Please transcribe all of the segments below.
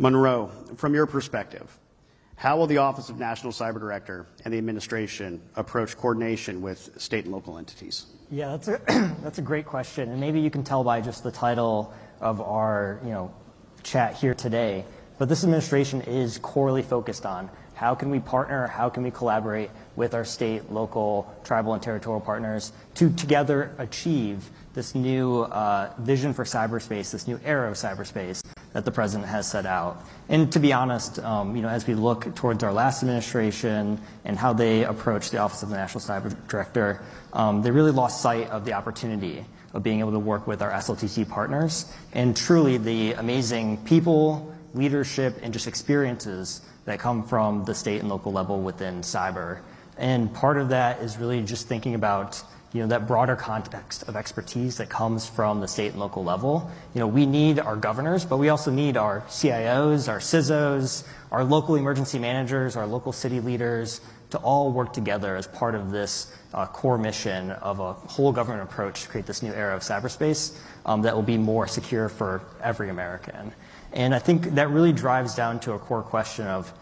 Monroe, from your perspective, how will the Office of National Cyber Director and the administration approach coordination with state and local entities? Yeah, that's a great question, and maybe you can tell by just the title of our chat here today. But this administration is corely focused on how can we partner, how can we collaborate with our state, local, tribal, and territorial partners to together achieve this new vision for cyberspace, this new era of cyberspace that the president has set out. And to be honest, as we look towards our last administration and how they approached the Office of the National Cyber Director, they really lost sight of the opportunity of being able to work with our SLTC partners and truly the amazing people, leadership, and just experiences that come from the state and local level within cyber. And part of that is really just thinking about that broader context of expertise that comes from the state and local level. We need our governors, but we also need our CIOs, our CISOs, our local emergency managers, our local city leaders to all work together as part of this core mission of a whole government approach to create this new era of cyberspace that will be more secure for every American. And I think that really drives down to a core question of,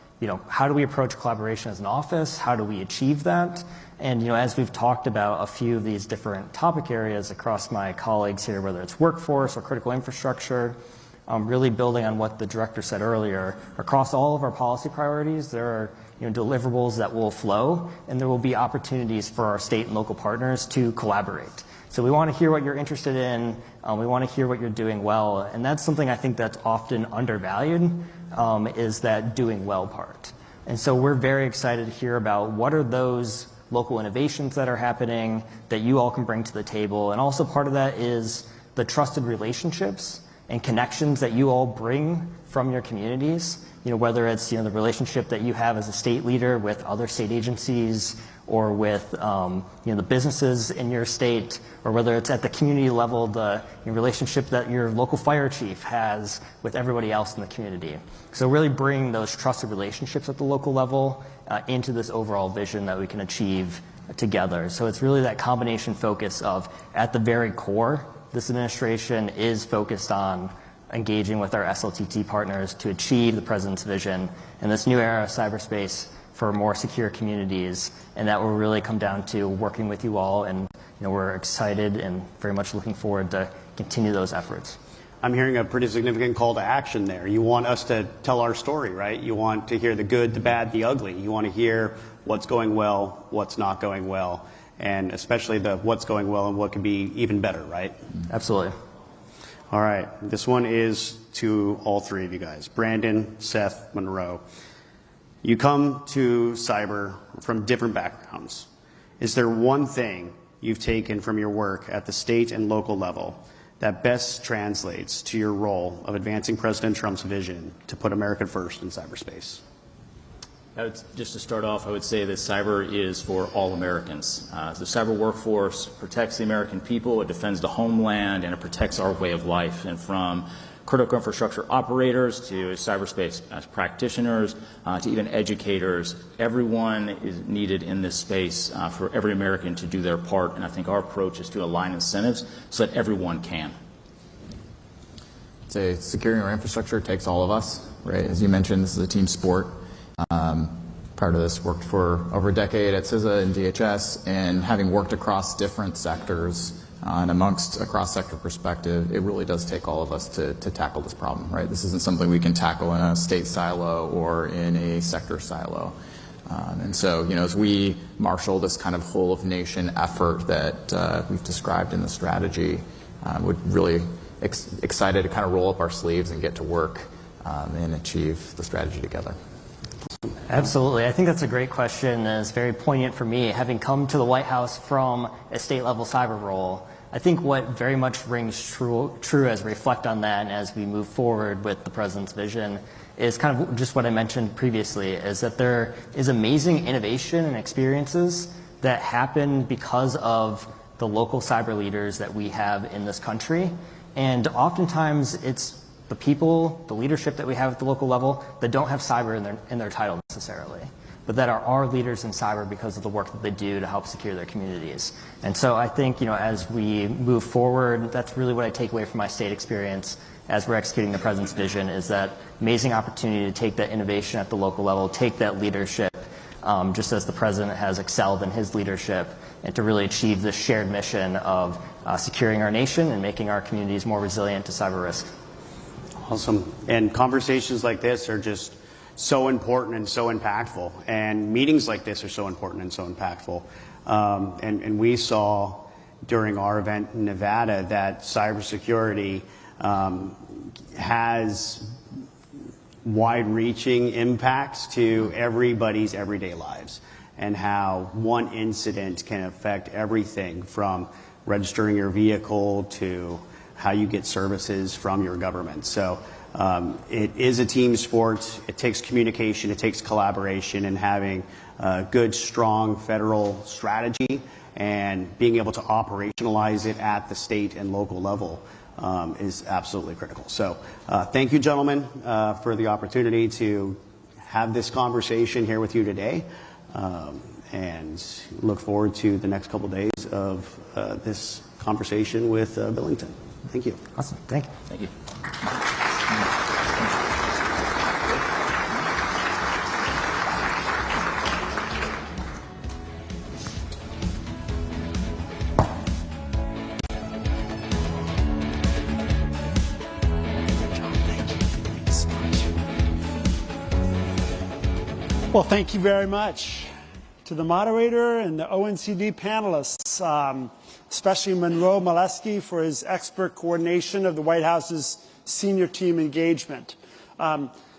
how do we approach collaboration as an office? How do we achieve that? And, as we've talked about a few of these different topic areas across my colleagues here, whether it's workforce or critical infrastructure, really building on what the director said earlier, across all of our policy priorities, there are deliverables that will flow, and there will be opportunities for our state and local partners to collaborate. So we want to hear what you're interested in. We want to hear what you're doing well. And that's something I think that's often undervalued, is that doing well part. And so we're very excited to hear about what are those local innovations that are happening that you all can bring to the table. And also part of that is the trusted relationships and connections that you all bring from your communities, whether it's the relationship that you have as a state leader with other state agencies or with the businesses in your state, or whether it's at the community level, the relationship that your local fire chief has with everybody else in the community. So really bring those trusted relationships at the local level into this overall vision that we can achieve together. So it's really that combination focus of, at the very core, this administration is focused on engaging with our SLTT partners to achieve the president's vision in this new era of cyberspace for more secure communities, and that will really come down to working with you all, and we're excited and very much looking forward to continue those efforts. I'm hearing a pretty significant call to action there. You want us to tell our story, right? You want to hear the good, the bad, the ugly. You want to hear what's going well, what's not going well, and especially the what's going well and what could be even better, right? Absolutely. All right, this one is to all three of you guys. Brandon, Seth, Monroe. You come to cyber from different backgrounds. Is there one thing you've taken from your work at the state and local level that best translates to your role of advancing President Trump's vision to put America first in cyberspace? Just to start off, I would say that cyber is for all Americans. The cyber workforce protects the American people, it defends the homeland, and it protects our way of life. And from critical infrastructure operators to cyberspace practitioners to even educators, everyone is needed in this space for every American to do their part. And I think our approach is to align incentives so that everyone can. Say securing our infrastructure takes all of us, right? As you mentioned, this is a team sport. Prior to this, worked for over a decade at CISA and DHS, and having worked across different sectors and amongst a cross-sector perspective, it really does take all of us to tackle this problem, right? This isn't something we can tackle in a state silo or in a sector silo. And so, as we marshal this kind of whole-of-nation effort that we've described in the strategy, we're really excited to kind of roll up our sleeves and get to work and achieve the strategy together. Absolutely. I think that's a great question, and it's very poignant for me. Having come to the White House from a state-level cyber role, I think what very much rings true as we reflect on that and as we move forward with the president's vision is kind of just what I mentioned previously, is that there is amazing innovation and experiences that happen because of the local cyber leaders that we have in this country. And oftentimes it's the people, the leadership that we have at the local level that don't have cyber in their title necessarily, but that are our leaders in cyber because of the work that they do to help secure their communities. And so I think, as we move forward, that's really what I take away from my state experience as we're executing the President's vision is that amazing opportunity to take that innovation at the local level, take that leadership, just as the President has excelled in his leadership, and to really achieve this shared mission of securing our nation and making our communities more resilient to cyber risk. Awesome. And conversations like this are just so important and so impactful. And meetings like this are so important and so impactful. And we saw during our event in Nevada that cybersecurity has wide-reaching impacts to everybody's everyday lives, and how one incident can affect everything from registering your vehicle to how you get services from your government. So it is a team sport. It takes communication, it takes collaboration, and having a good, strong federal strategy and being able to operationalize it at the state and local level is absolutely critical. So thank you, gentlemen, for the opportunity to have this conversation here with you today, and look forward to the next couple of days of this conversation with Billington. Thank you. Awesome. Thank you. Thank you. Well, thank you very much to the moderator and the ONCD panelists, especially Monroe Molesky for his expert coordination of the White House's senior team engagement.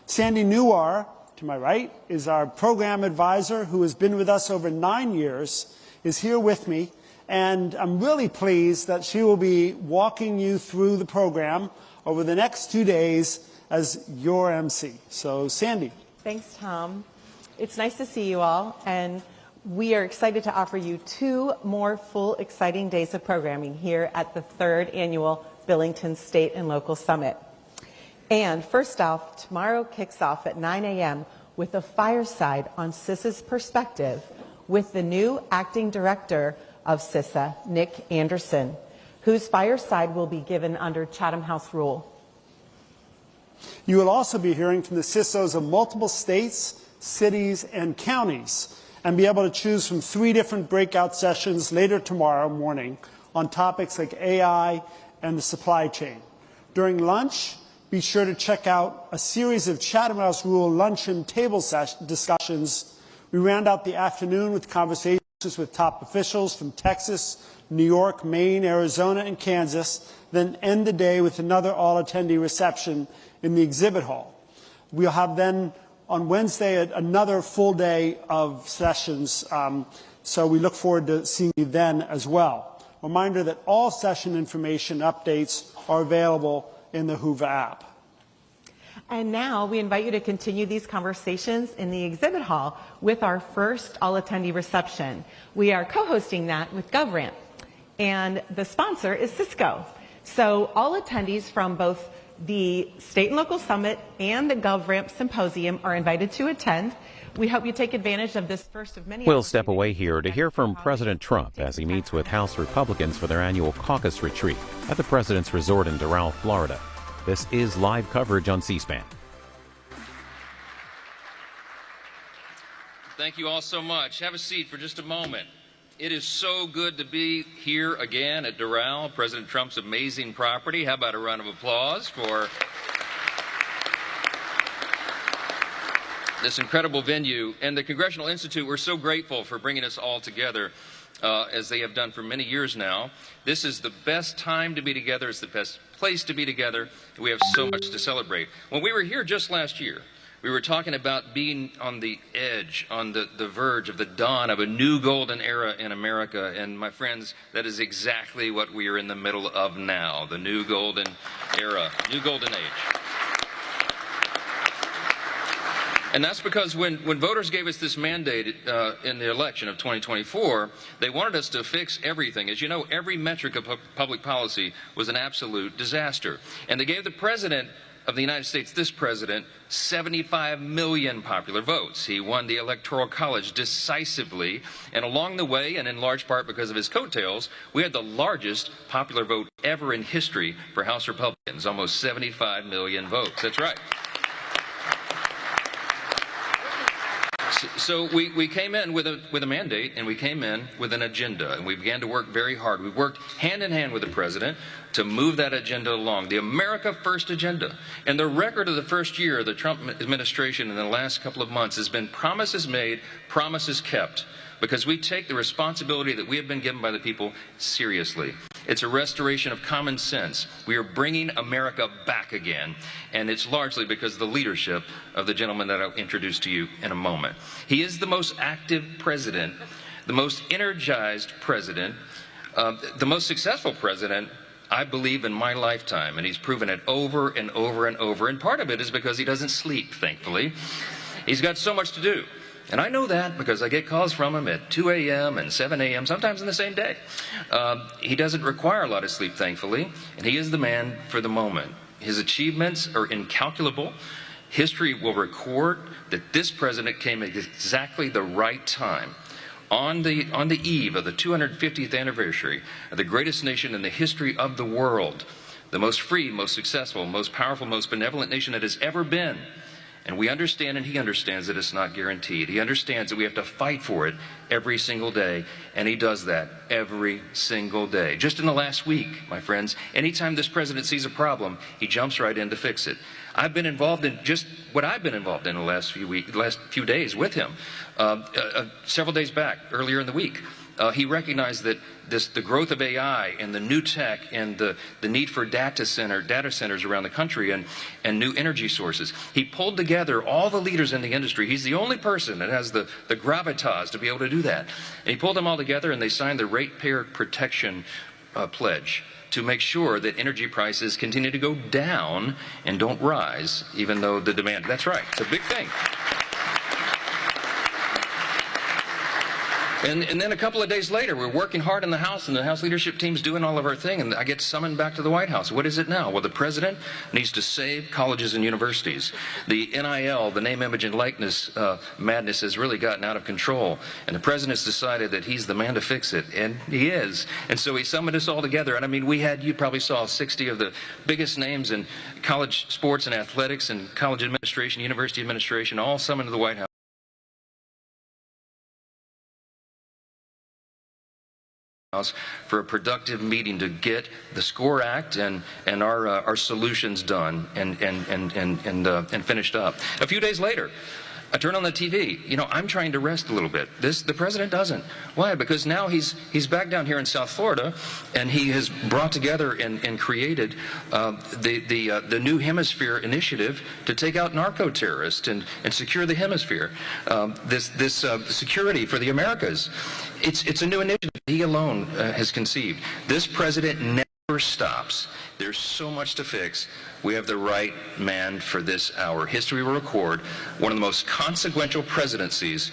Sandy Newar, to my right, is our program advisor who has been with us over 9 years, is here with me, and I'm really pleased that she will be walking you through the program over the next 2 days as your MC. So, Sandy. Thanks, Tom. It's nice to see you all, and we are excited to offer you 2 more full, exciting days of programming here at the 3rd Annual Billington State and Local Summit. And first off, tomorrow kicks off at 9 a.m. with a fireside on CISA's perspective with the new acting director of CISA, Nick Anderson, whose fireside will be given under Chatham House rule. You will also be hearing from the CISOs of multiple states, cities, and counties, and be able to choose from 3 different breakout sessions later tomorrow morning on topics like AI and the supply chain. During lunch, be sure to check out a series of Chatham House Rule luncheon table discussions. We round out the afternoon with conversations with top officials from Texas, New York, Maine, Arizona, and Kansas, then end the day with another all-attendee reception in the exhibit hall. We'll have then on Wednesday another full day of sessions, so we look forward to seeing you then as well. Reminder that all session information updates are available in the Hoover app. And now we invite you to continue these conversations in the exhibit hall with our first all-attendee reception. We are co-hosting that with GovRamp, and the sponsor is Cisco. So all attendees from both the State and Local Summit and the GovRamp Symposium are invited to attend. We hope you take advantage of this first of many. We'll step away here to hear from President Trump as he meets with House Republicans for their annual caucus retreat at the President's Resort in Doral, Florida. This is live coverage on C-SPAN. Thank you all so much. Have a seat for just a moment. It is so good to be here again at Doral, President Trump's amazing property. How about a round of applause for this incredible venue? And the Congressional Institute, we're so grateful for bringing us all together as they have done for many years now. This is the best time to be together. It's the best place to be together. We have so much to celebrate. When we were here just last year, we were talking about being on the edge, on the verge of the dawn of a new golden era in America. And my friends, that is exactly what we are in the middle of now, the new golden era, new golden age. And that's because when voters gave us this mandate in the election of 2024, they wanted us to fix everything. As you know, every metric of public policy was an absolute disaster. And they gave the president of the United States, this president, 75 million popular votes. He won the Electoral College decisively, and along the way, and in large part because of his coattails, we had the largest popular vote ever in history for House Republicans, almost 75 million votes. That's right. So we came in with a mandate, and we came in with an agenda, and we began to work very hard. We worked hand in hand with the president to move that agenda along, the America First agenda. And the record of the first year of the Trump administration in the last couple of months has been promises made, promises kept, because we take the responsibility that we have been given by the people seriously. It's a restoration of common sense. We are bringing America back again, and it's largely because of the leadership of the gentleman that I'll introduce to you in a moment. He is the most active president, the most energized president, the most successful president, I believe, in my lifetime, and he's proven it over and over and over, and part of it is because he doesn't sleep, thankfully. He's got so much to do. And I know that because I get calls from him at 2 a.m. and 7 a.m., sometimes in the same day. He doesn't require a lot of sleep, thankfully, and he is the man for the moment. His achievements are incalculable. History will record that this president came at exactly the right time. On the eve of the 250th anniversary of the greatest nation in the history of the world, the most free, most successful, most powerful, most benevolent nation that has ever been. And we understand, and he understands, that it's not guaranteed. He understands that we have to fight for it every single day, and he does that every single day. Just in the last week, my friends, anytime this president sees a problem, he jumps right in to fix it. I've been involved in just what I've been involved in the last few days with him. Several days back, earlier in the week, he recognized that the growth of AI and the new tech and the need for data centers around the country and new energy sources. He pulled together all the leaders in the industry. He's the only person that has the gravitas to be able to do that. And he pulled them all together, and they signed the Ratepayer Protection Pledge to make sure that energy prices continue to go down and don't rise, even though the demand. That's right. It's a big thing. And then a couple of days later, we're working hard in the House, and the House leadership team's doing all of our thing, and I get summoned back to the White House. What is it now? Well, the president needs to save colleges and universities. The NIL, the name, image, and likeness madness has really gotten out of control, and the president's decided that he's the man to fix it, and he is. And so he summoned us all together, and I mean, you probably saw 60 of the biggest names in college sports and athletics and college administration, university administration, all summoned to the White House for a productive meeting to get the SCORE Act and our solutions done and finished up. A few days later, I turn on the TV. You know, I'm trying to rest a little bit. The president doesn't. Why? Because now he's back down here in South Florida, and he has brought together and created the New Hemisphere initiative to take out narco-terrorists and secure the hemisphere. This security for the Americas. It's a new initiative he alone has conceived. This president never stops. There's so much to fix. We have the right man for this hour. History will record one of the most consequential presidencies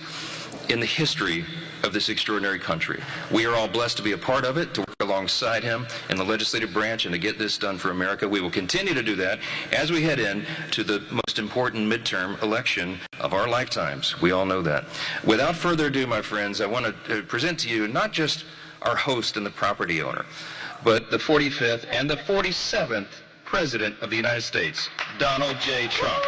in the history of this extraordinary country. We are all blessed to be a part of it, to work alongside him in the legislative branch and to get this done for America. We will continue to do that as we head in to the most important midterm election of our lifetimes. We all know that. Without further ado, my friends, I want to present to you not just our host and the property owner, but the 45th and the 47th President of the United States, Donald J. Trump.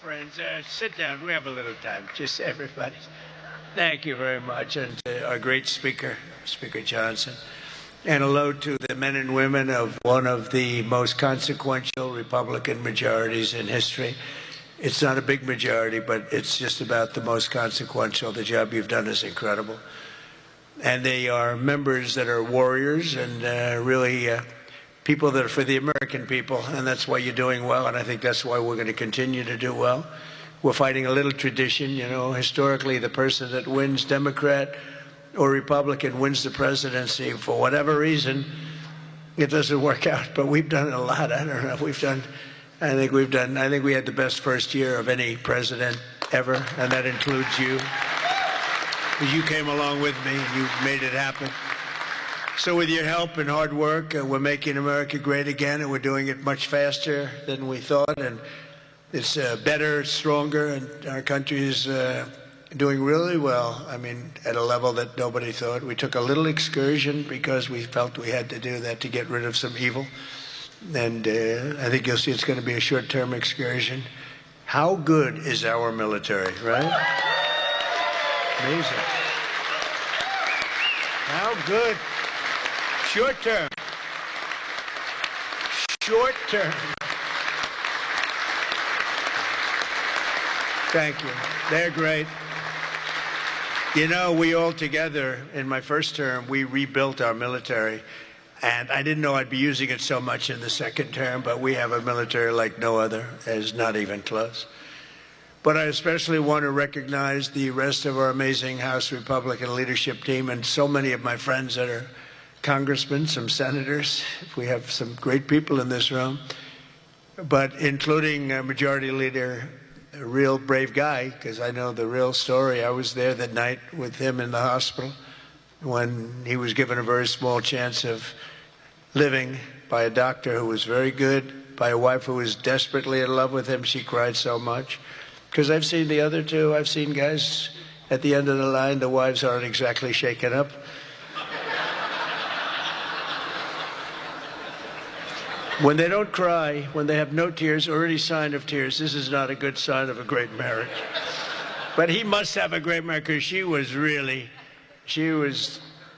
friends, sit down. We have a little time. Just everybody. Thank you very much. And our great speaker, Speaker Johnson. And hello to the men and women of one of the most consequential Republican majorities in history. It's not a big majority, but it's just about the most consequential. The job you've done is incredible. And they are members that are warriors and really people that are for the American people, and that's why you're doing well, and I think that's why we're going to continue to do well. We're fighting a little tradition, you know. Historically, the person that wins, Democrat or Republican, wins the presidency. For whatever reason, it doesn't work out, but we've done a lot. I don't know. I think we had the best first year of any president ever, and that includes you. You came along with me, and you made it happen. So with your help and hard work, we're making America great again, and we're doing it much faster than we thought, and it's better, stronger, and our country is doing really well. I mean, at a level that nobody thought. We took a little excursion because we felt we had to do that to get rid of some evil, and I think you'll see it's going to be a short-term excursion. How good is our military, right? Amazing. How good. Short term. Short term. Thank you. They're great. You know, we all together, in my first term, we rebuilt our military. And I didn't know I'd be using it so much in the second term, but we have a military like no other. It's not even close. But I especially want to recognize the rest of our amazing House Republican leadership team and so many of my friends that are congressmen, some senators. We have some great people in this room, but including Majority Leader, a real brave guy, because I know the real story. I was there that night with him in the hospital when he was given a very small chance of living by a doctor who was very good, by a wife who was desperately in love with him. She cried so much. Because I've seen the other two. I've seen guys at the end of the line, the wives aren't exactly shaken up. When they don't cry, when they have no tears or any sign of tears, this is not a good sign of a great marriage. But he must have a great marriage, because she was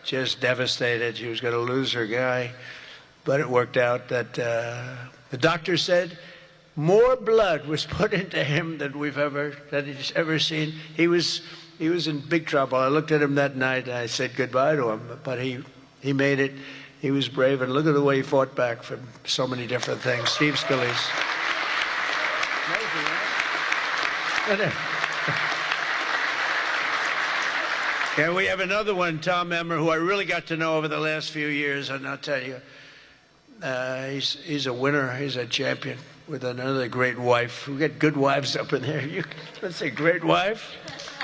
just devastated. She was going to lose her guy. But it worked out that the doctor said more blood was put into him than he's ever seen. He was in big trouble. I looked at him that night and I said goodbye to him, but he made it. He was brave, and look at the way he fought back from so many different things. Steve Scalise. And we have another one, Tom Emmer, who I really got to know over the last few years, and I'll tell you, he's a winner. He's a champion with another great wife. We got good wives up in there. Let's say great wife,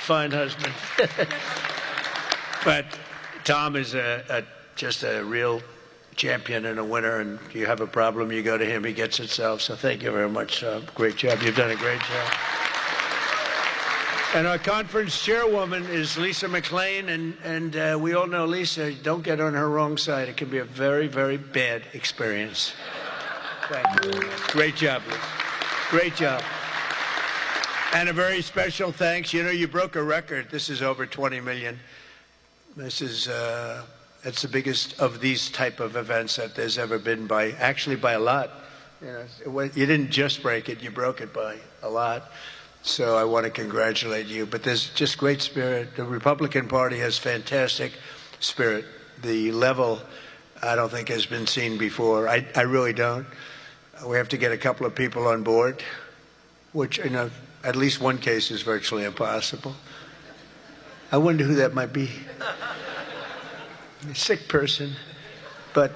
fine husband. But Tom is just a real champion and a winner, and you have a problem, you go to him, he gets it solved. So thank you very much, Tom. Great job. You've done a great job. And our conference chairwoman is Lisa McLean, and we all know Lisa. Don't get on her wrong side. It can be a very, very bad experience. Thank you. Great job, Lisa. Great job. And a very special thanks. You know, you broke a record. This is over 20 million. This is it's the biggest of these type of events that there's ever been, by a lot. You know, you didn't just break it, you broke it by a lot. So I want to congratulate you. But there's just great spirit. The Republican Party has fantastic spirit. The level, I don't think, has been seen before. I really don't. We have to get a couple of people on board, which, you know, at least one case is virtually impossible. I wonder who that might be. A sick person. But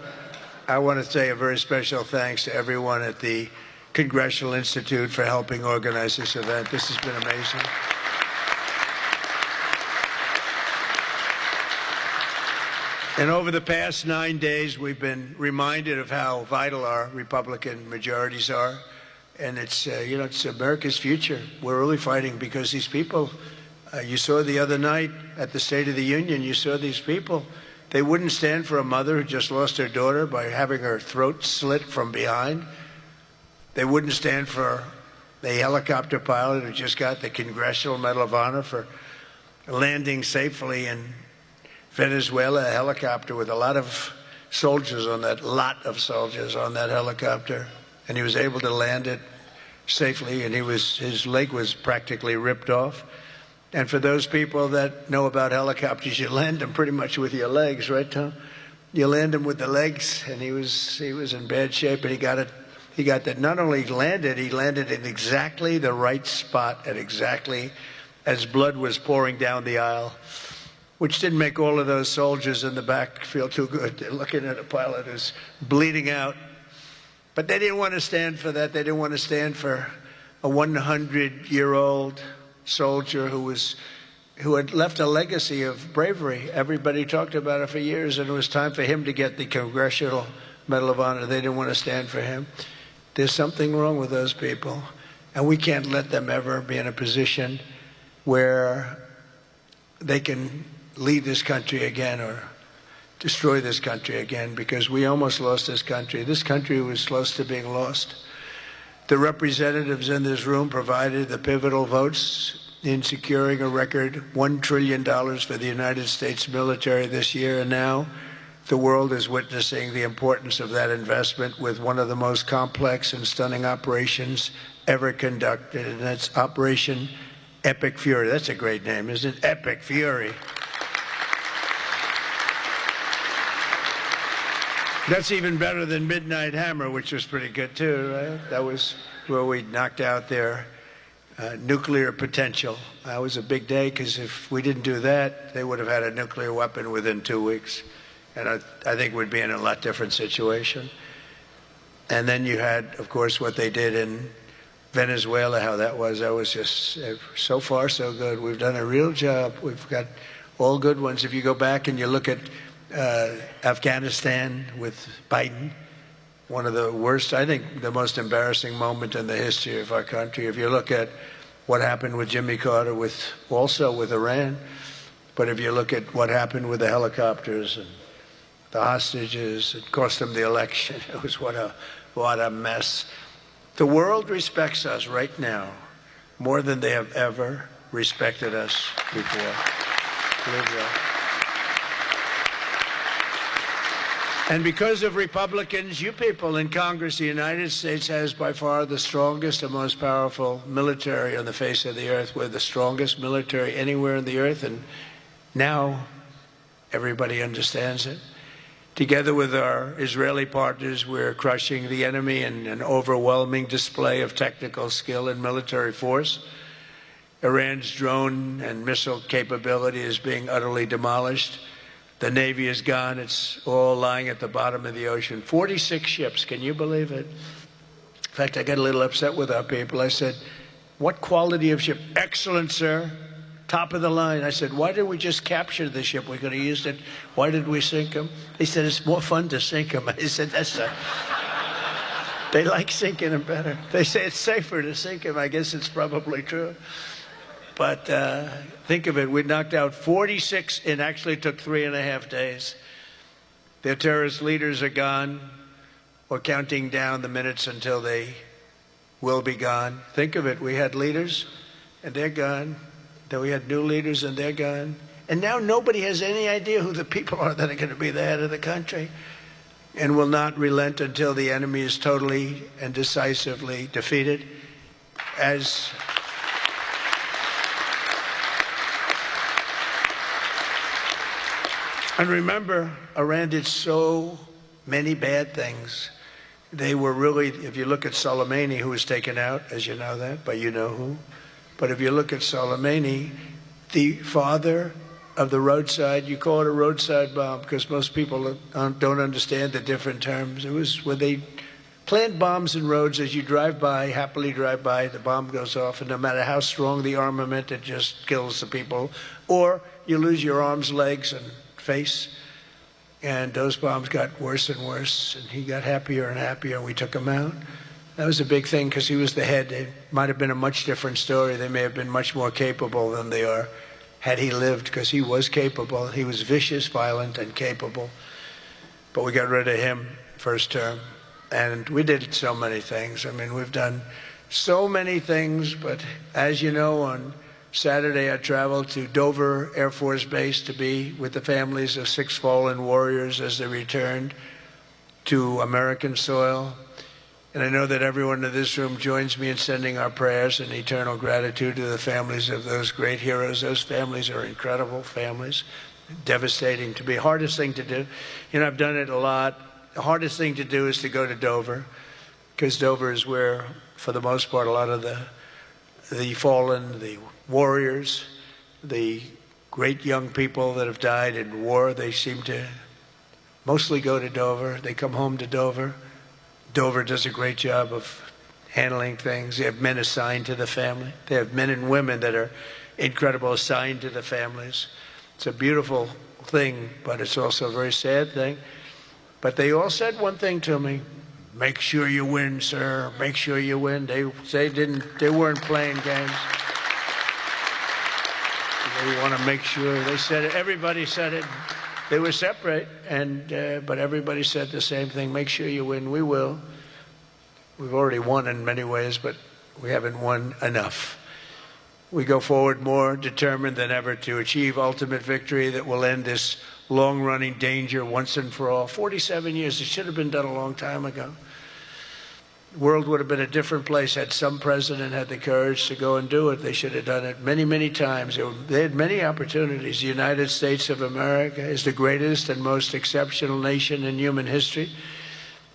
I want to say a very special thanks to everyone at the Congressional Institute for helping organize this event. This has been amazing. And over the past 9 days, we've been reminded of how vital our Republican majorities are. And it's, you know, it's America's future. We're really fighting because these people, you saw the other night at the State of the Union, you saw these people. They wouldn't stand for a mother who just lost her daughter by having her throat slit from behind. They wouldn't stand for a helicopter pilot who just got the Congressional Medal of Honor for landing safely in Venezuela, a helicopter with a lot of soldiers on that helicopter, and he was able to land it safely, and his leg was practically ripped off. And for those people that know about helicopters, you land them pretty much with your legs, right, Tom? You land them with the legs, and he was in bad shape, and he got that. Not only landed, he landed in exactly the right spot at exactly as blood was pouring down the aisle, which didn't make all of those soldiers in the back feel too good. They're looking at a pilot who's bleeding out. But they didn't want to stand for that. They didn't want to stand for a 100-year-old soldier who had left a legacy of bravery. Everybody talked about it for years, and it was time for him to get the Congressional Medal of Honor. They didn't want to stand for him. There's something wrong with those people, and we can't let them ever be in a position where they can lead this country again or destroy this country again, because we almost lost this country. This country was close to being lost. The representatives in this room provided the pivotal votes in securing a record $1 trillion for the United States military this year, and now the world is witnessing the importance of that investment with one of the most complex and stunning operations ever conducted, and that's Operation Epic Fury. That's a great name, isn't it? Epic Fury. That's even better than Midnight Hammer, which was pretty good too, right? That was where we knocked out their nuclear potential. That was a big day, because if we didn't do that, they would have had a nuclear weapon within 2 weeks. And I think we'd be in a lot different situation. And then you had, of course, what they did in Venezuela, how that was just so far so good. We've done a real job. We've got all good ones. If you go back and you look at Afghanistan with Biden, one of the worst, I think the most embarrassing moment in the history of our country. If you look at what happened with Jimmy Carter, also with Iran, but if you look at what happened with the helicopters and the hostages, it cost them the election. It was what a mess. The world respects us right now more than they have ever respected us before. Believe that. And because of Republicans, you people in Congress, the United States has by far the strongest and most powerful military on the face of the earth. We're the strongest military anywhere on the earth, and now everybody understands it. Together with our Israeli partners, we're crushing the enemy in an overwhelming display of technical skill and military force. Iran's drone and missile capability is being utterly demolished. The Navy is gone. It's all lying at the bottom of the ocean. 46 ships. Can you believe it? In fact, I got a little upset with our people. I said, what quality of ship? Excellent, sir. Top of the line. I said, why did we just capture the ship? We could have used it. Why did we sink them? They said, it's more fun to sink them. I said, they like sinking them better. They say it's safer to sink them. I guess it's probably true. But think of it, we knocked out 46, it actually took 3.5 days. Their terrorist leaders are gone. We're counting down the minutes until they will be gone. Think of it, we had leaders and they're gone. Then we had new leaders and they're gone. And now nobody has any idea who the people are that are going to be the head of the country, and will not relent until the enemy is totally and decisively defeated. And remember, Iran did so many bad things. They were really, if you look at Soleimani, who was taken out, as you know that, but you know who. But if you look at Soleimani, the father of the roadside, you call it a roadside bomb because most people don't understand the different terms. It was where they plant bombs in roads. As you drive by, happily drive by, the bomb goes off, and no matter how strong the armament, it just kills the people. Or you lose your arms, legs, and face, and those bombs got worse and worse, and he got happier and happier, and we took him out. That was a big thing because he was the head. It might have been a much different story. They may have been much more capable than they are had he lived, because he was capable. He was vicious, violent, and capable. But we got rid of him first term, and we did so many things. I mean, we've done So many things, but as you know, on Saturday I traveled to Dover Air Force Base to be with the families of 6 fallen warriors as they returned to American soil. And I know that everyone in this room joins me in sending our prayers and eternal gratitude to the families of those great heroes. Those families are incredible families. Devastating to be. Hardest thing to do. You know, I've done it a lot. The hardest thing to do is to go to Dover, because Dover is where, for the most part, a lot of the fallen, the warriors, the great young people that have died in war, they seem to mostly go to Dover. They come home to Dover. Dover does a great job of handling things. They have men assigned to the family. They have men and women that are incredible assigned to the families. It's a beautiful thing, but it's also a very sad thing. But they all said one thing to me: make sure you win, sir. Make sure you win. They weren't playing games. They want to make sure. They said it. Everybody said it. They were separate, but everybody said the same thing: make sure you win. We will. We've already won in many ways, but we haven't won enough. We go forward more determined than ever to achieve ultimate victory that will end this long-running danger once and for all. 47 years, it should have been done a long time ago. The world would have been a different place had some president had the courage to go and do it. They should have done it many, many times. They had many opportunities. The United States of America is the greatest and most exceptional nation in human history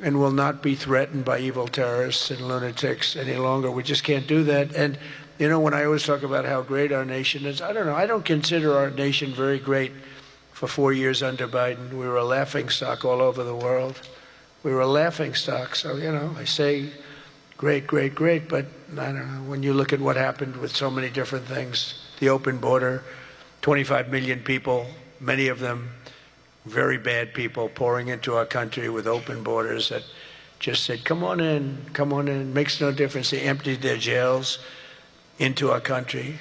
and will not be threatened by evil terrorists and lunatics any longer. We just can't do that. And you know, when I always talk about how great our nation is, I don't know. I don't consider our nation very great for 4 years under Biden. We were a laughingstock all over the world. We were a laughingstock. So, you know, I say great, great, great, but I don't know. When you look at what happened with so many different things, the open border, 25 million people, many of them very bad people pouring into our country with open borders that just said, come on in, makes no difference. They emptied their jails into our country.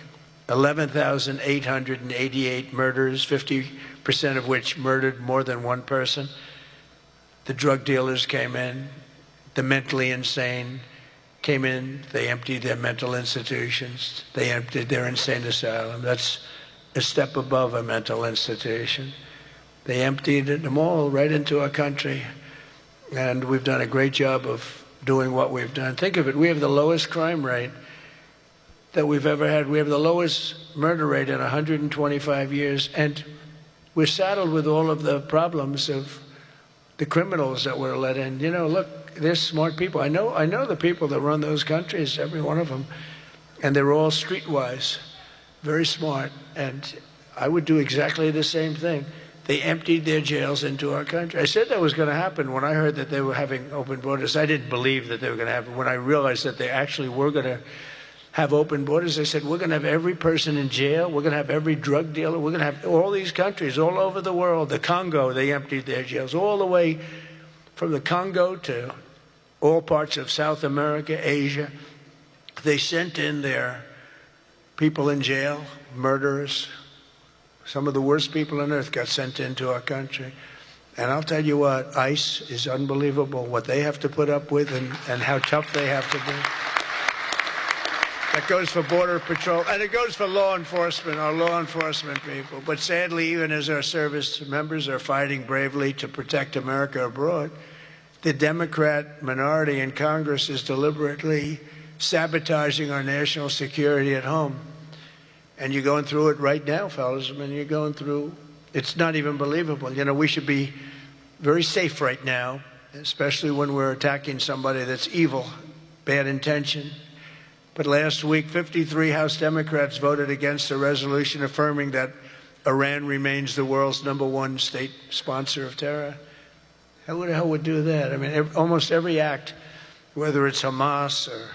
11,888 murders, 50% of which murdered more than one person. The drug dealers came in. The mentally insane came in. They emptied their mental institutions. They emptied their insane asylum. That's a step above a mental institution. They emptied them all right into our country. And we've done a great job of doing what we've done. Think of it. We have the lowest crime rate that we've ever had. We have the lowest murder rate in 125 years, and we're saddled with all of the problems of the criminals that were let in. You know, look, they're smart people. I know the people that run those countries, every one of them, and they're all streetwise, very smart, and I would do exactly the same thing. They emptied their jails into our country. I said that was going to happen when I heard that they were having open borders. I didn't believe that they were going to happen. When I realized that they actually were going to have open borders, they said, we're going to have every person in jail. We're going to have every drug dealer. We're going to have all these countries all over the world. The Congo, they emptied their jails all the way from the Congo to all parts of South America, Asia. They sent in their people in jail, murderers. Some of the worst people on earth got sent into our country. And I'll tell you what, ICE is unbelievable, what they have to put up with and how tough they have to be. That goes for Border Patrol, and it goes for law enforcement, our law enforcement people. But sadly, even as our service members are fighting bravely to protect America abroad, the Democrat minority in Congress is deliberately sabotaging our national security at home. And you're going through it right now, fellas. I mean, you're going through, it's not even believable. You know, we should be very safe right now, especially when we're attacking somebody that's evil, bad intention. But last week, 53 House Democrats voted against a resolution affirming that Iran remains the world's #1 state sponsor of terror. Who the hell would do that? I mean, almost every act, whether it's Hamas or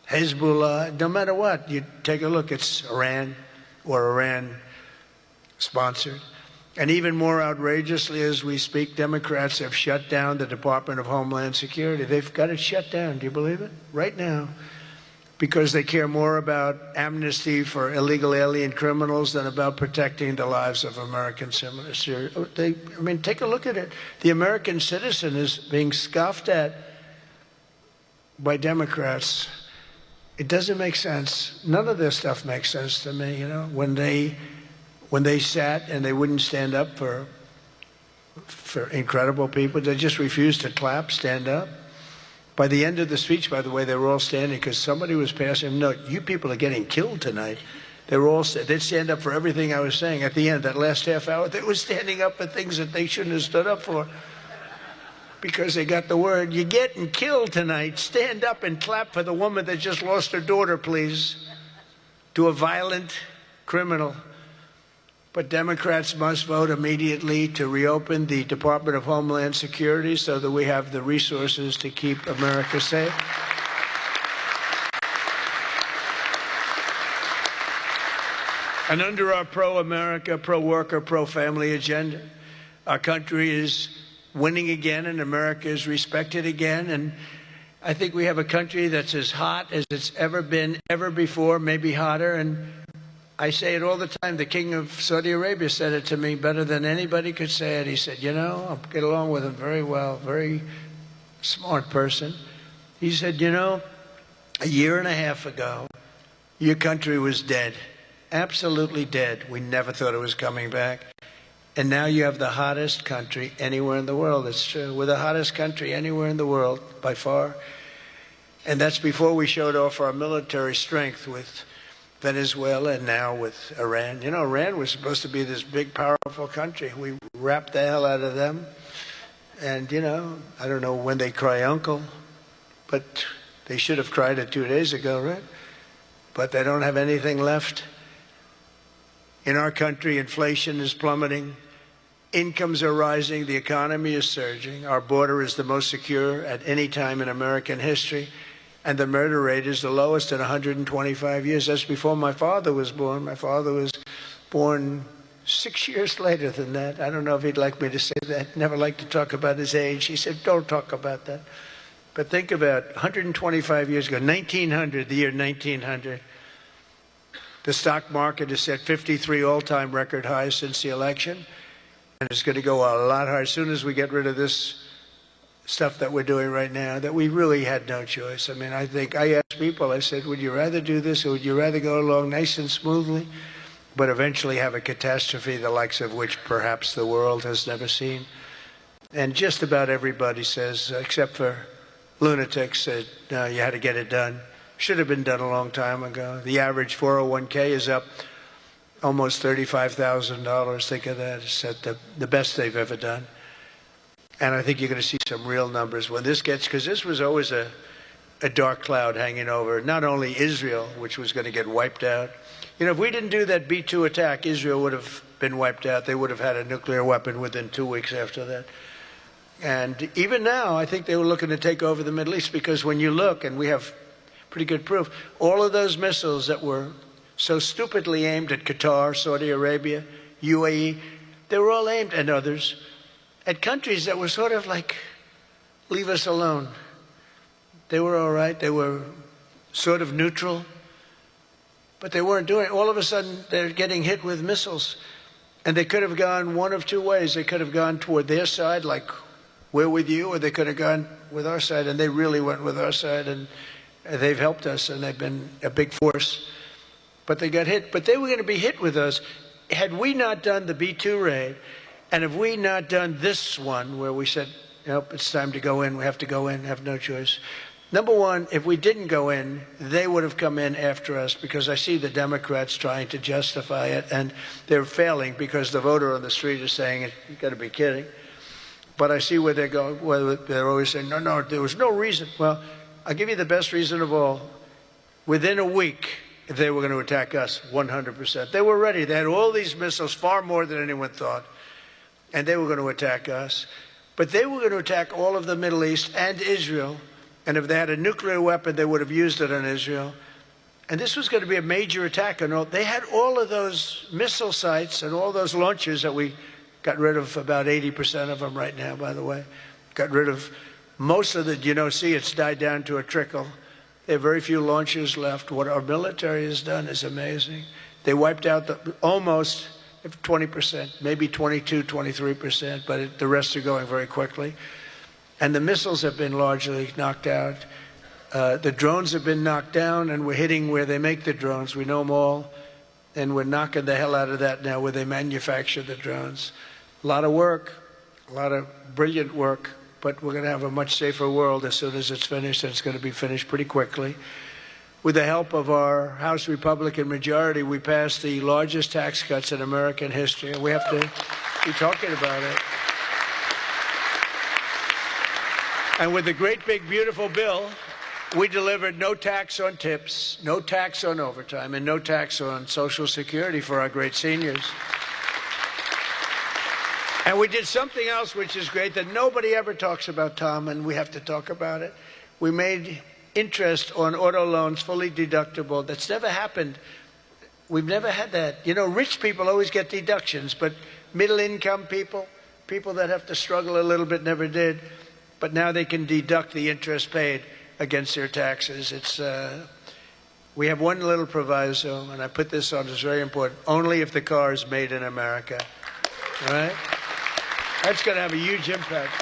Hezbollah, no matter what, you take a look, it's Iran or Iran-sponsored. And even more outrageously, as we speak, Democrats have shut down the Department of Homeland Security. They've got it shut down. Do you believe it? Right now. Because they care more about amnesty for illegal alien criminals than about protecting the lives of American citizens. I mean, take a look at it. The American citizen is being scoffed at by Democrats. It doesn't make sense. None of this stuff makes sense to me, you know, when they sat and they wouldn't stand up for incredible people. They just refused to clap, stand up. By the end of the speech, by the way, they were all standing because somebody was passing them. No, you people are getting killed tonight. They were all, they'd stand up for everything I was saying. At the end, that last half hour, they were standing up for things that they shouldn't have stood up for because they got the word, you're getting killed tonight. Stand up and clap for the woman that just lost her daughter, please, to a violent criminal. But Democrats must vote immediately to reopen the Department of Homeland Security so that we have the resources to keep America safe. And under our pro-America, pro-worker, pro-family agenda, our country is winning again and America is respected again. And I think we have a country that's as hot as it's ever been, ever before, maybe hotter. And I say it all the time. The king of Saudi Arabia said it to me better than anybody could say it. He said, you know, I get along with him very well, very smart person. He said, you know, a year and a half ago, your country was dead, absolutely dead. We never thought it was coming back. And now you have the hottest country anywhere in the world. It's true. We're the hottest country anywhere in the world, by far. And that's before we showed off our military strength with Venezuela and now with Iran. You know, Iran was supposed to be this big, powerful country. We wrapped the hell out of them. And, you know, I don't know when they cry uncle, but they should have cried it 2 days ago, right? But they don't have anything left. In our country, inflation is plummeting. Incomes are rising. The economy is surging. Our border is the most secure at any time in American history. And the murder rate is the lowest in 125 years. That's before my father was born. My father was born 6 years later than that. I don't know if he'd like me to say that. Never liked to talk about his age. He said, don't talk about that. But think about 125 years ago, 1900, the year 1900. The stock market has set 53 all-time record highs since the election. And it's going to go a lot higher as soon as we get rid of this stuff that we're doing right now, that we really had no choice. I mean, I think I asked people, I said, would you rather do this or would you rather go along nice and smoothly, but eventually have a catastrophe the likes of which perhaps the world has never seen? And just about everybody says, except for lunatics, said, no, you had to get it done. Should have been done a long time ago. The average 401k is up almost $35,000. Think of that. It's at the best they've ever done. And I think you're going to see some real numbers when this gets, because this was always a dark cloud hanging over not only Israel, which was going to get wiped out. You know, if we didn't do that B-2 attack, Israel would have been wiped out. They would have had a nuclear weapon within 2 weeks after that. And even now, I think they were looking to take over the Middle East because when you look, and we have pretty good proof, all of those missiles that were so stupidly aimed at Qatar, Saudi Arabia, UAE, they were all aimed, and others, at countries that were sort of like, leave us alone. They were all right. They were sort of neutral, but they weren't doing it. All of a sudden, they're getting hit with missiles. And they could have gone one of two ways. They could have gone toward their side, like, we're with you, or they could have gone with our side, and they really went with our side, and they've helped us, and they've been a big force. But they got hit. But they were going to be hit with us. Had we not done the B-2 raid, and have we not done this one where we said, nope, it's time to go in, we have to go in, have no choice. Number one, if we didn't go in, they would have come in after us because I see the Democrats trying to justify it, and they're failing because the voter on the street is saying, you've got to be kidding. But I see where they're going, where they're always saying, no, there was no reason. Well, I'll give you the best reason of all. Within a week, they were going to attack us 100%. They were ready. They had all these missiles, far more than anyone thought. And they were going to attack us. But they were going to attack all of the Middle East and Israel. And if they had a nuclear weapon, they would have used it on Israel. And this was going to be a major attack. And they had all of those missile sites and all those launchers that we got rid of, about 80% of them right now, by the way. Got rid of most of the, it's died down to a trickle. There are very few launchers left. What our military has done is amazing. They wiped out almost 20%, maybe 22, 23%, but the rest are going very quickly. And the missiles have been largely knocked out. The drones have been knocked down, and we're hitting where they make the drones. We know them all, and we're knocking the hell out of that now where they manufacture the drones. A lot of work, a lot of brilliant work, but we're going to have a much safer world as soon as it's finished, and it's going to be finished pretty quickly. With the help of our House Republican majority, we passed the largest tax cuts in American history, and we have to be talking about it. And with the great, big, beautiful bill, we delivered no tax on tips, no tax on overtime, and no tax on Social Security for our great seniors. And we did something else which is great that nobody ever talks about, Tom, and we have to talk about it. We made interest on auto loans fully deductible. That's never happened. We've never had that. You know, rich people always get deductions, but middle-income people, people that have to struggle a little bit, never did. But now they can deduct the interest paid against their taxes. It's we have one little proviso, and I put this on, it's very important, only if the car is made in America. All right? That's going to have a huge impact.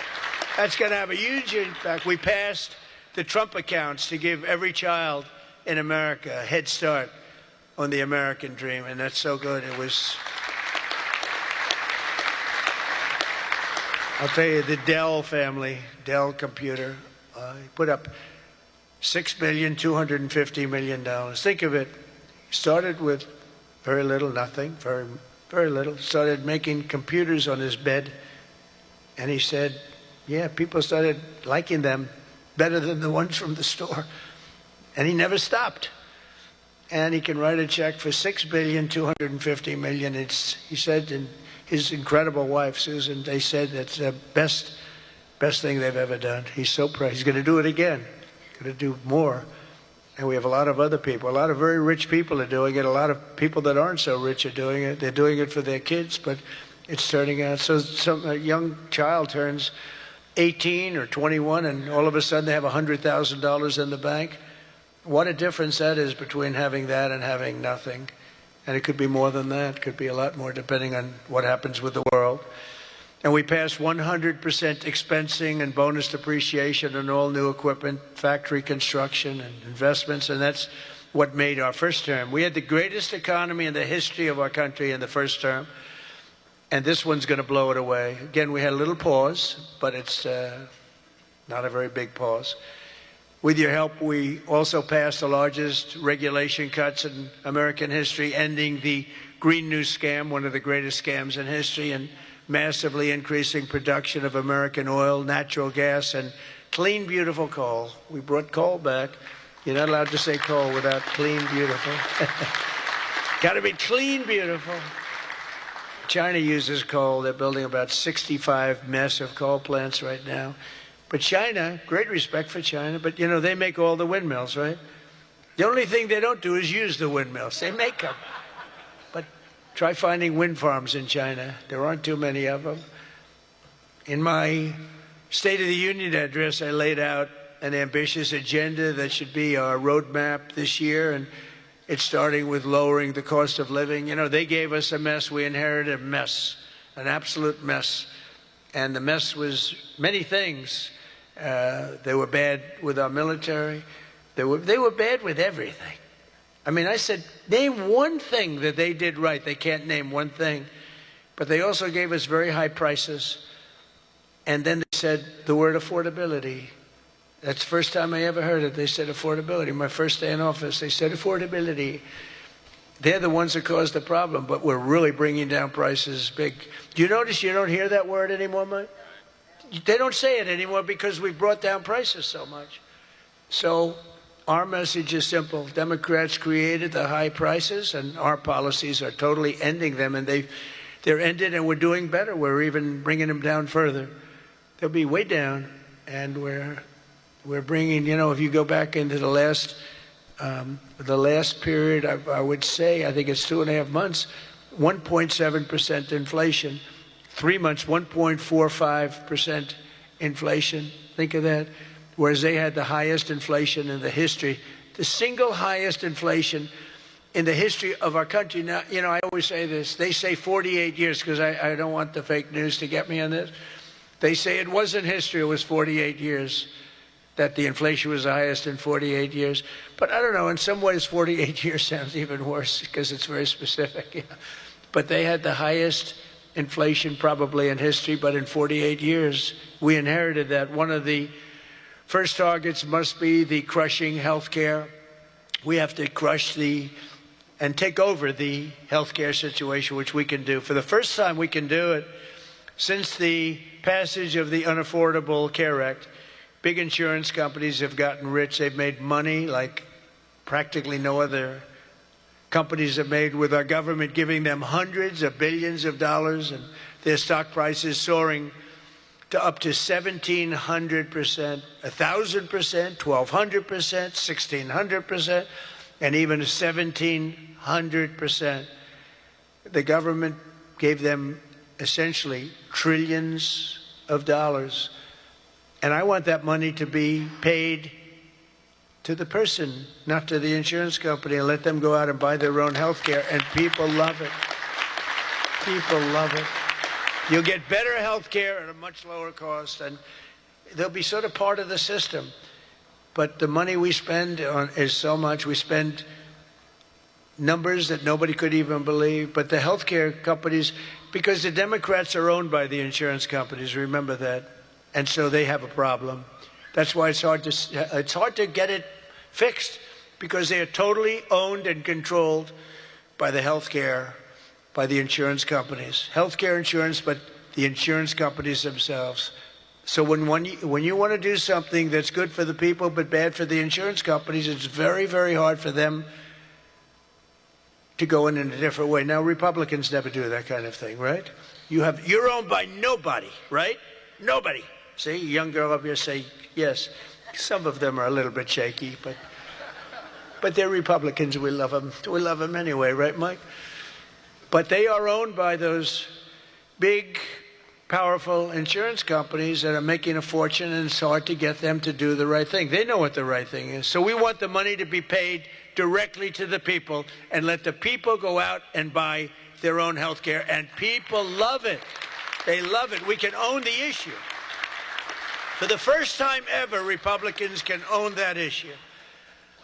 That's going to have a huge impact. We passed the Trump accounts to give every child in America a head start on the American dream, and that's so good. It was, I'll tell you, the Dell family, Dell computer, put up $6.25 billion. Think of it. Started with very little, nothing, very little. Started making computers on his bed, and he said, yeah, people started liking them better than the ones from the store. And he never stopped. And he can write a check for $6.25 billion. He said, and his incredible wife, Susan, they said that's the best thing they've ever done. He's so proud. He's going to do it again. Going to do more. And we have a lot of other people. A lot of very rich people are doing it. A lot of people that aren't so rich are doing it. They're doing it for their kids, but it's turning out. So a young child turns 18 or 21, and all of a sudden they have $100,000 in the bank. What a difference that is between having that and having nothing. And it could be more than that. It could be a lot more depending on what happens with the world. And we passed 100% expensing and bonus depreciation on all new equipment, factory construction and investments, and that's what made our first term. We had the greatest economy in the history of our country in the first term. And this one's going to blow it away. Again, we had a little pause, but it's not a very big pause. With your help, we also passed the largest regulation cuts in American history, ending the Green New Scam, one of the greatest scams in history, and massively increasing production of American oil, natural gas, and clean, beautiful coal. We brought coal back. You're not allowed to say coal without clean, beautiful. Got to be clean, beautiful. China uses coal. They're building about 65 massive coal plants right now. But China, great respect for China, but, you know, they make all the windmills, right? The only thing they don't do is use the windmills. They make them. But try finding wind farms in China. There aren't too many of them. In my State of the Union address, I laid out an ambitious agenda that should be our roadmap this year, and it's starting with lowering the cost of living. You know, they gave us a mess. We inherited a mess, an absolute mess. And the mess was many things. They were bad with our military. They were bad with everything. I mean, I said, name one thing that they did right. They can't name one thing. But they also gave us very high prices. And then they said the word affordability. That's the first time I ever heard it. They said affordability. My first day in office, they said affordability. They're the ones that caused the problem, but we're really bringing down prices big. Do you notice you don't hear that word anymore, Mike? They don't say it anymore because we've brought down prices so much. So our message is simple. Democrats created the high prices, and our policies are totally ending them, and they're ended, and we're doing better. We're even bringing them down further. They'll be way down, and we're bringing, you know, if you go back into the last period, I would say, I think it's 2.5 months, 1.7% inflation. 3 months, 1.45% inflation. Think of that. Whereas they had the highest inflation in the history, the single highest inflation in the history of our country. Now, you know, I always say this. They say 48 years because I don't want the fake news to get me on this. They say it wasn't history, it was 48 years. that the inflation was the highest in 48 years. But I don't know, in some ways 48 years sounds even worse because it's very specific. Yeah. But they had the highest inflation probably in history, but in 48 years, we inherited that. One of the first targets must be the crushing health care. We have to crush and take over the healthcare situation, which we can do. For the first time, we can do it since the passage of the Unaffordable Care Act. Big insurance companies have gotten rich. They've made money like practically no other companies have made, with our government giving them hundreds of billions of dollars, and their stock prices soaring to up to 1,700%, 1,000%, 1,200%, 1,600%, and even 1,700%. The government gave them essentially trillions of dollars. And I want that money to be paid to the person, not to the insurance company, and let them go out and buy their own health care. And people love it. People love it. You'll get better health care at a much lower cost, and they'll be sort of part of the system. But the money we spend is so much. We spend numbers that nobody could even believe. But the health care companies, because the Democrats are owned by the insurance companies, remember that. And so they have a problem. That's why it's hard to get it fixed, because they are totally owned and controlled by the by the insurance companies. Healthcare insurance, but the insurance companies themselves. So when you want to do something that's good for the people but bad for the insurance companies, it's very, very hard for them to go in a different way. Now, Republicans never do that kind of thing, right? You're owned by nobody, right? Nobody. See, a young girl up here say yes. Some of them are a little bit shaky, but they're Republicans. We love them. We love them anyway, right, Mike? But they are owned by those big, powerful insurance companies that are making a fortune, and it's hard to get them to do the right thing. They know what the right thing is. So we want the money to be paid directly to the people and let the people go out and buy their own health care. And people love it. They love it. We can own the issue. For the first time ever, Republicans can own that issue.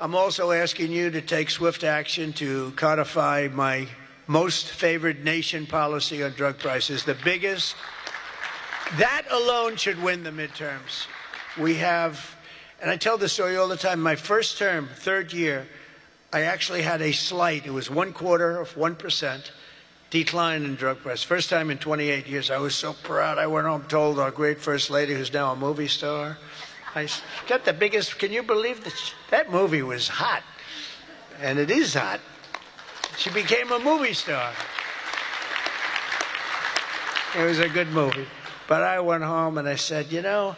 I'm also asking you to take swift action to codify my most favored nation policy on drug prices, the biggest. That alone should win the midterms. We have, and I tell this story all the time, my first term, third year, I actually had a slight, it was 0.25% decline in drug prices. First time in 28 years. I was so proud. I went home, told our great First Lady, who's now a movie star, I got the biggest, can you believe that movie was hot? And it is hot. She became a movie star. It was a good movie. But I went home and I said, you know,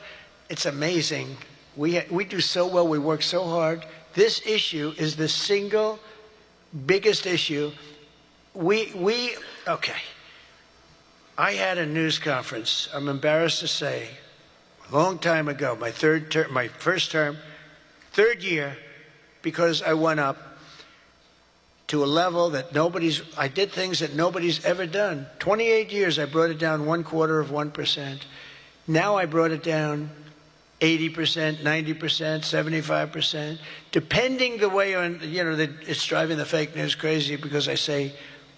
it's amazing. We do so well. We work so hard. This issue is the single biggest issue. Okay. I had a news conference, I'm embarrassed to say, a long time ago, my first term, third year, because I went up to a level that I did things that nobody's ever done. 28 years, I brought it down 0.25%. Now I brought it down 80%, 90%, 75%, depending the way it's driving the fake news crazy, because I say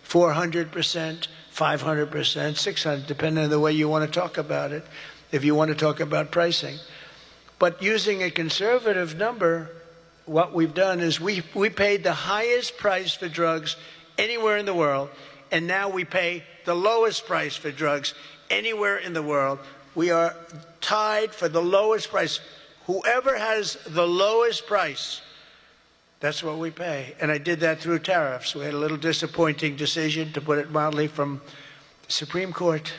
400%, 500%, 600%, depending on the way you want to talk about it, if you want to talk about pricing. But using a conservative number, what we've done is we paid the highest price for drugs anywhere in the world, and now we pay the lowest price for drugs anywhere in the world. We are tied for the lowest price. Whoever has the lowest price, that's what we pay. And I did that through tariffs. We had a little disappointing decision, to put it mildly, from the Supreme Court.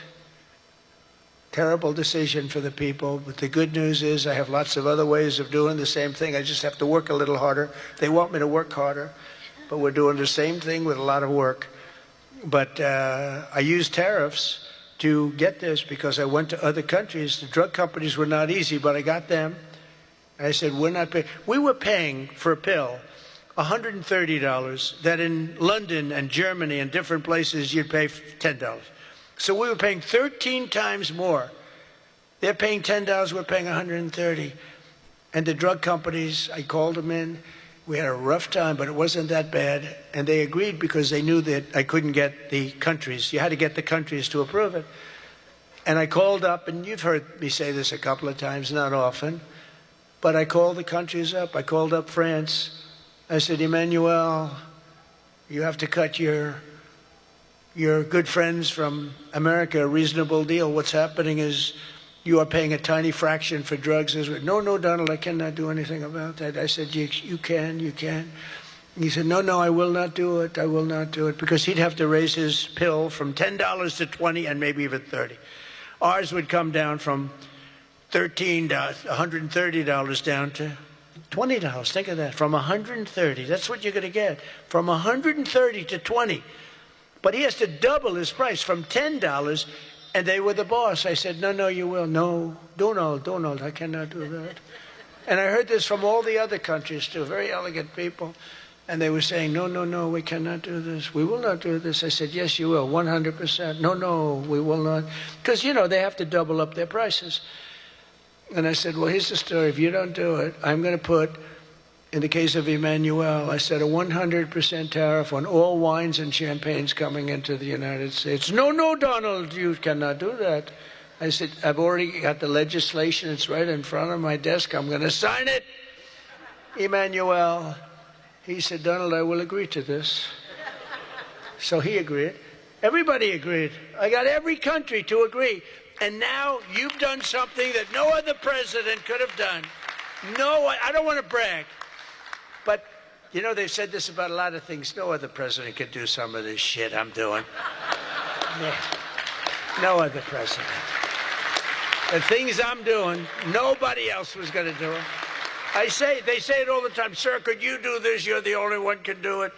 Terrible decision for the people. But the good news is I have lots of other ways of doing the same thing. I just have to work a little harder. They want me to work harder, but we're doing the same thing with a lot of work. But I used tariffs to get this because I went to other countries. The drug companies were not easy, but I got them. I said, we're not paying. We were paying for a pill $130 that in London and Germany and different places you'd pay $10. So we were paying 13 times more. They're paying $10, we're paying $130. And the drug companies, I called them in. We had a rough time, but it wasn't that bad. And they agreed because they knew that I couldn't get the countries. You had to get the countries to approve it. And I called up, and you've heard me say this a couple of times, not often, but I called the countries up. I called up France. I said, Emmanuel, you have to cut your good friends from America a reasonable deal. What's happening is you are paying a tiny fraction for drugs. No, Donald, I cannot do anything about that. I said, you can. He said, no, I will not do it. I will not do it. Because he'd have to raise his pill from $10 to $20 and maybe even $30. Ours would come down from $13, $130 down to $20. Think of that. From $130. That's what you're going to get. From $130 to $20. But he has to double his price from $10, and they were the boss. I said, no, you will. No, Donald, I cannot do that. And I heard this from all the other countries, too, very elegant people. And they were saying, no, we cannot do this. We will not do this. I said, yes, you will, 100%. No, we will not. Because, they have to double up their prices. And I said, well, here's the story. If you don't do it, I'm going to put, in the case of Emmanuel, I said a 100% tariff on all wines and champagnes coming into the United States. No, Donald, you cannot do that. I said, I've already got the legislation. It's right in front of my desk. I'm going to sign it. Emmanuel. He said, Donald, I will agree to this. So he agreed. Everybody agreed. I got every country to agree. And now you've done something that no other president could have done. No, I don't want to brag. But, they've said this about a lot of things. No other president could do some of this shit I'm doing. No other president. The things I'm doing, nobody else was going to do it. They say it all the time, sir, could you do this? You're the only one can do it.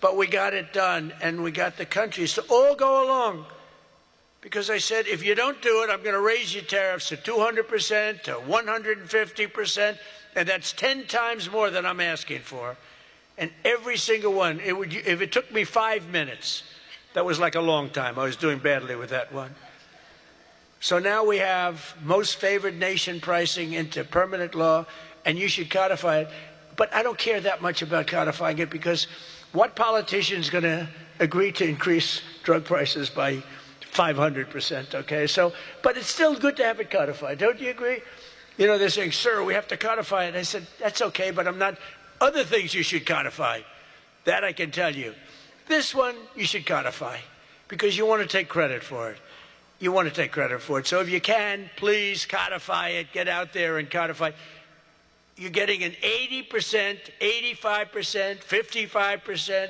But we got it done, and we got the countries to all go along. Because I said, if you don't do it, I'm going to raise your tariffs to 200%, to 150%, and that's 10 times more than I'm asking for. And every single one, if it took me 5 minutes, that was like a long time. I was doing badly with that one. So now we have most favored nation pricing into permanent law, and you should codify it. But I don't care that much about codifying it, because what politician is going to agree to increase drug prices by 500%, okay? But it's still good to have it codified. Don't you agree? They're saying, sir, we have to codify it. I said, that's okay, but I'm not. Other things you should codify. That I can tell you. This one, you should codify, because you want to take credit for it. You want to take credit for it. So if you can, please codify it. Get out there and codify. You're getting an 80%, 85%, 55%,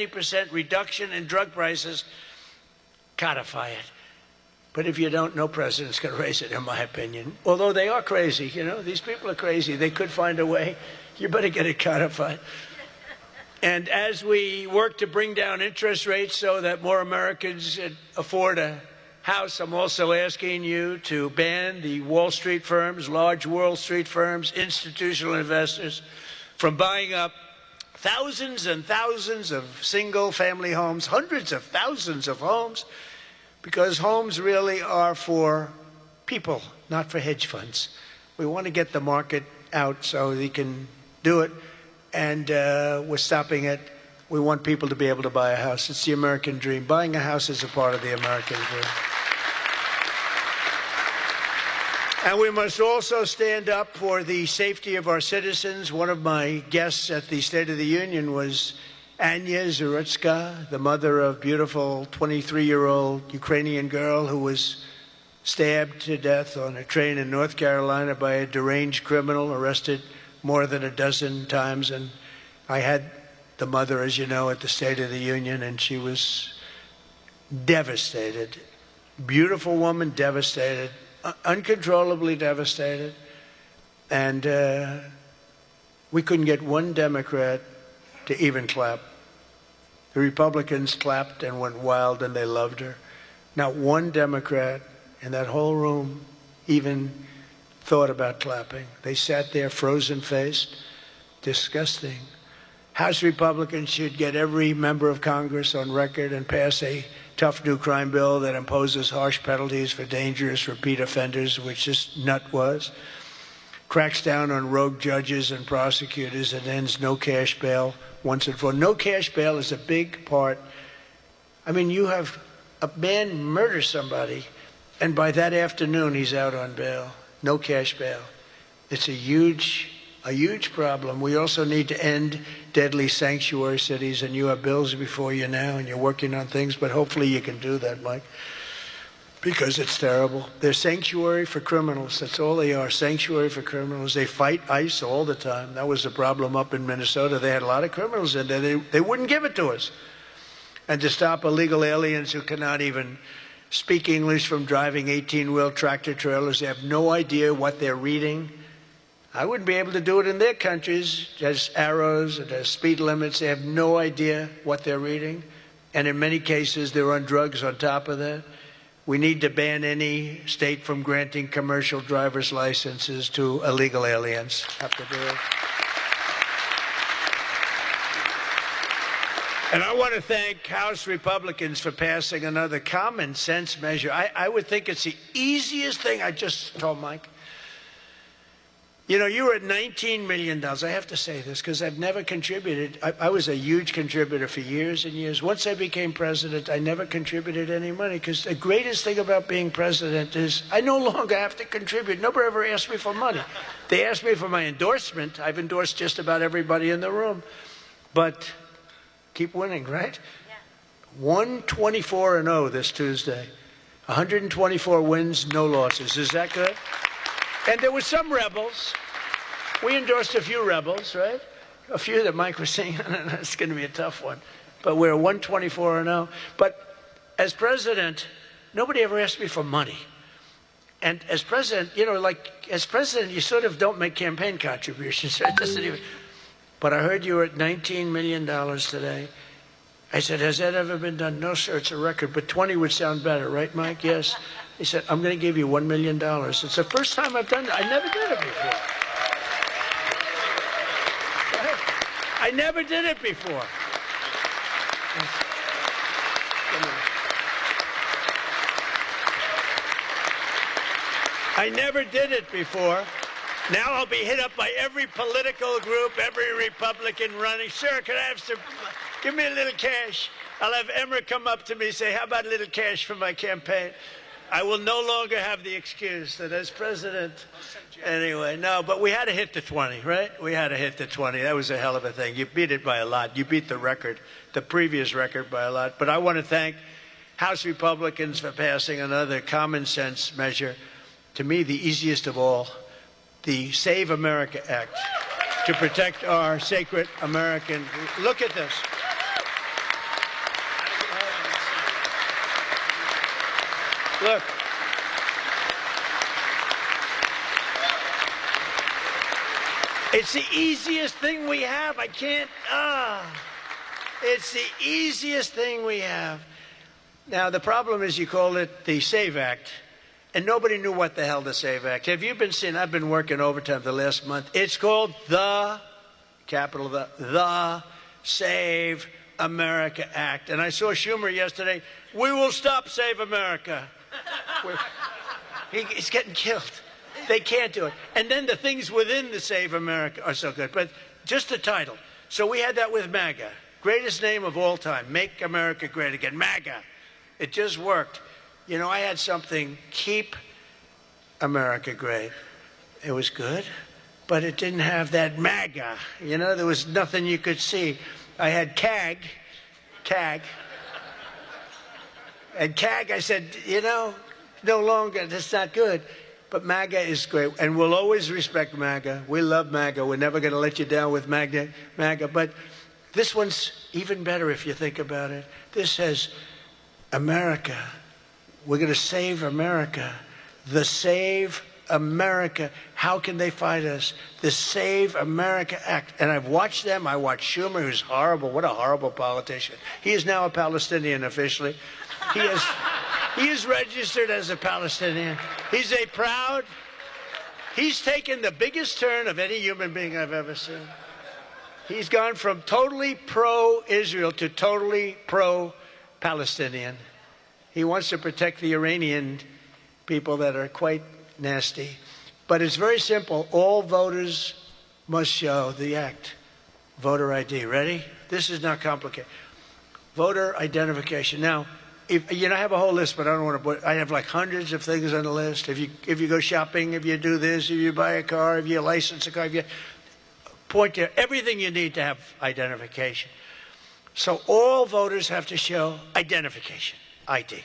70% reduction in drug prices. Codify it. But if you don't, no president's going to raise it, in my opinion. Although they are crazy, these people are crazy. They could find a way. You better get it codified. And as we work to bring down interest rates so that more Americans afford a house, I'm also asking you to ban the Wall Street firms, large Wall Street firms, institutional investors, from buying up thousands and thousands of single-family homes, hundreds of thousands of homes, because homes really are for people, not for hedge funds. We want to get the market out so they can do it, and we're stopping it. We want people to be able to buy a house. It's the American dream. Buying a house is a part of the American dream. And we must also stand up for the safety of our citizens. One of my guests at the State of the Union was Anya Zarutska, the mother of beautiful 23-year-old Ukrainian girl who was stabbed to death on a train in North Carolina by a deranged criminal, arrested more than a dozen times. And I had the mother, as you know, at the State of the Union, and she was devastated. Beautiful woman, devastated. Uncontrollably devastated. And we couldn't get one Democrat to even clap. The Republicans clapped and went wild, and they loved her. Not one Democrat in that whole room even thought about clapping. They sat there frozen-faced. Disgusting. House Republicans should get every member of Congress on record and pass a tough new crime bill that imposes harsh penalties for dangerous repeat offenders, which this nut was. cracks down on rogue judges and prosecutors, and ends no cash bail once and for all. No cash bail is a big part. I mean, you have a man murder somebody, and by that afternoon, he's out on bail. No cash bail. It's a huge problem. We also need to end deadly sanctuary cities, and you have bills before you now, and you're working on things, but hopefully you can do that, Mike, because it's terrible. They're sanctuary for criminals. That's all they are, sanctuary for criminals. They fight ICE all the time. That was the problem up in Minnesota. They had a lot of criminals in there. They wouldn't give it to us. And to stop illegal aliens who cannot even speak English from driving 18-wheel tractor trailers. They have no idea what they're reading. I wouldn't be able to do it in their countries. There's arrows, there's speed limits. They have no idea what they're reading. And in many cases, they're on drugs on top of that. We need to ban any state from granting commercial driver's licenses to illegal aliens. Have to do it. And I want to thank House Republicans for passing another common sense measure. I would think it's the easiest thing. I just told Mike. You know, you were at $19 million. I have to say this because I've never contributed. I was a huge contributor for years and years. Once I became president, I never contributed any money because the greatest thing about being president is I no longer have to contribute. Nobody ever asked me for money. They asked me for my endorsement. I've endorsed just about everybody in the room. But keep winning, right? Yeah. 124-0 this Tuesday. 124 wins, no losses. Is that good? And there were some rebels. We endorsed a few rebels, right? A few that Mike was saying, it's going to be a tough one. But we're 124-0. But as president, nobody ever asked me for money. And as president, you know, like as president, you sort of don't make campaign contributions. It doesn't even. But I heard you were at $19 million today. I said, has that ever been done? No, sir, it's a record. But 20 would sound better, right, Mike? Yes. He said, I'm going to give you $1 million. It's the first time I've done that. I never did it before. I never did it before. I never did it before. Now I'll be hit up by every political group, every Republican running. Sir, can I have some? Give me a little cash. I'll have Emmer come up to me and say, how about a little cash for my campaign? I will no longer have the excuse that as president. Anyway, no, but we had to hit the 20, right? We had to hit the 20. That was a hell of a thing. You beat it by a lot. You beat the record, the previous record by a lot. But I want to thank House Republicans for passing another common sense measure. To me, the easiest of all, the Save America Act to protect our sacred American. Look at this. Look. It's the easiest thing we have. I can't, It's the easiest thing we have. Now, the problem is you call it the SAVE Act, and nobody knew what the hell the SAVE Act. Have you been seeing, I've been working overtime the last month. It's called the, capital the Save America Act. And I saw Schumer yesterday, we will stop Save America. He's getting killed. They can't do it. And then the things within the Save America are so good. But just the title. So we had that with MAGA. Greatest name of all time. Make America Great Again. MAGA. It just worked. You know, I had something, Keep America Great. It was good, but it didn't have that MAGA. You know, there was nothing you could see. I had CAG. And CAG, I said, you know, no longer, that's not good. But MAGA is great, and we'll always respect MAGA. We love MAGA. We're never going to let you down with MAGA. But this one's even better if you think about it. This says, America. We're going to save America. The Save America. How can they fight us? The Save America Act. And I've watched them. I watched Schumer, who's horrible. What a horrible politician. He is now a Palestinian officially. He is registered as a Palestinian. He's taken the biggest turn of any human being I've ever seen. He's gone from totally pro-Israel to totally pro-Palestinian. He wants to protect the Iranian people that are quite nasty. But it's very simple. All voters must show the act. Voter ID. Ready? This is not complicated. Voter identification. Now, I have a whole list, but I don't want to put. I have like hundreds of things on the list. If you go shopping, if you do this, if you buy a car, if you license a car, if you point to everything you need to have identification. So all voters have to show identification, ID.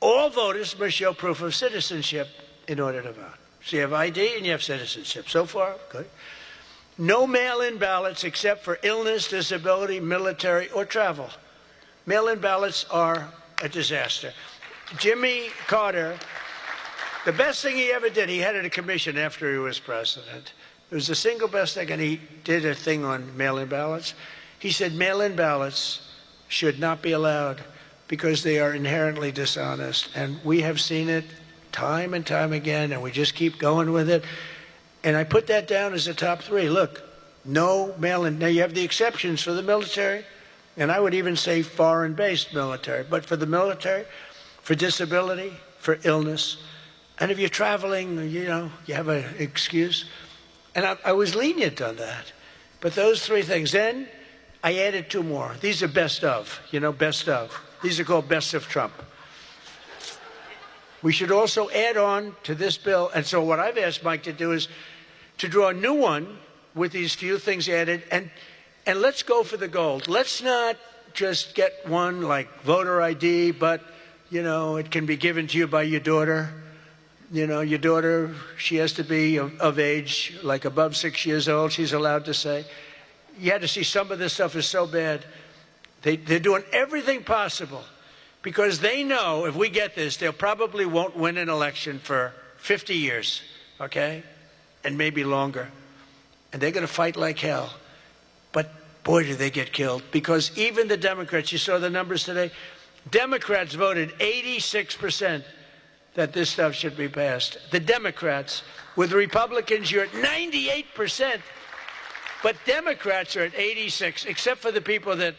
All voters must show proof of citizenship in order to vote. So you have ID and you have citizenship. So far, good. No mail-in ballots except for illness, disability, military, or travel. Mail-in ballots are a disaster. Jimmy Carter, the best thing he ever did, he headed a commission after he was president. It was the single best thing, and he did a thing on mail-in ballots. He said mail-in ballots should not be allowed because they are inherently dishonest. And we have seen it time and time again, and we just keep going with it. And I put that down as a top 3. Look, no mail-in. Now, you have the exceptions for the military, and I would even say foreign-based military. But for the military, for disability, for illness, and if you're traveling, you have an excuse. And I was lenient on that. But those 3 things. Then I added 2 more. These are best of, best of. These are called best of Trump. We should also add on to this bill. And so what I've asked Mike to do is to draw a new one with these few things added. And let's go for the gold. Let's not just get one like voter ID, but, it can be given to you by your daughter. Your daughter, she has to be of age, like above 6 years old, she's allowed to say. You had to see some of this stuff is so bad. They're doing everything possible because they know if we get this, they probably won't win an election for 50 years, okay? And maybe longer. And they're going to fight like hell. But boy, do they get killed. Because even the Democrats, you saw the numbers today, Democrats voted 86% that this stuff should be passed. The Democrats. With Republicans, you're at 98%. But Democrats are at 86, except for the people that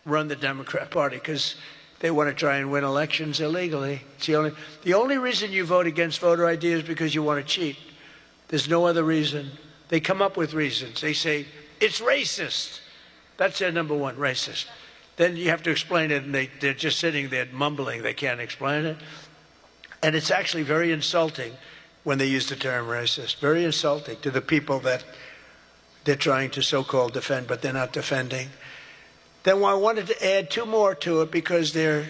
run the Democrat Party, because they want to try and win elections illegally. It's the only reason you vote against voter ID is because you want to cheat. There's no other reason. They come up with reasons. They say, it's racist. That's their number one, racist. Then you have to explain it, and they're just sitting there mumbling. They can't explain it. And it's actually very insulting when they use the term racist. Very insulting to the people that they're trying to so-called defend, but they're not defending. Then I wanted to add 2 more to it because they're,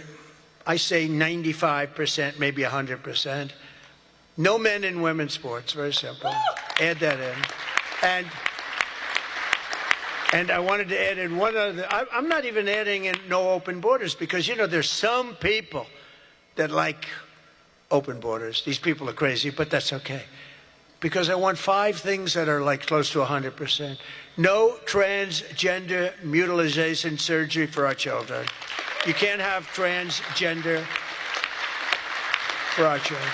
I say 95%, maybe 100%. No men in women's sports, very simple. Add that in. And I wanted to add in one other, I'm not even adding in no open borders because, there's some people that like open borders. These people are crazy, but that's okay. Because I want 5 things that are like close to 100%. No transgender mutilation surgery for our children. You can't have transgender for our children.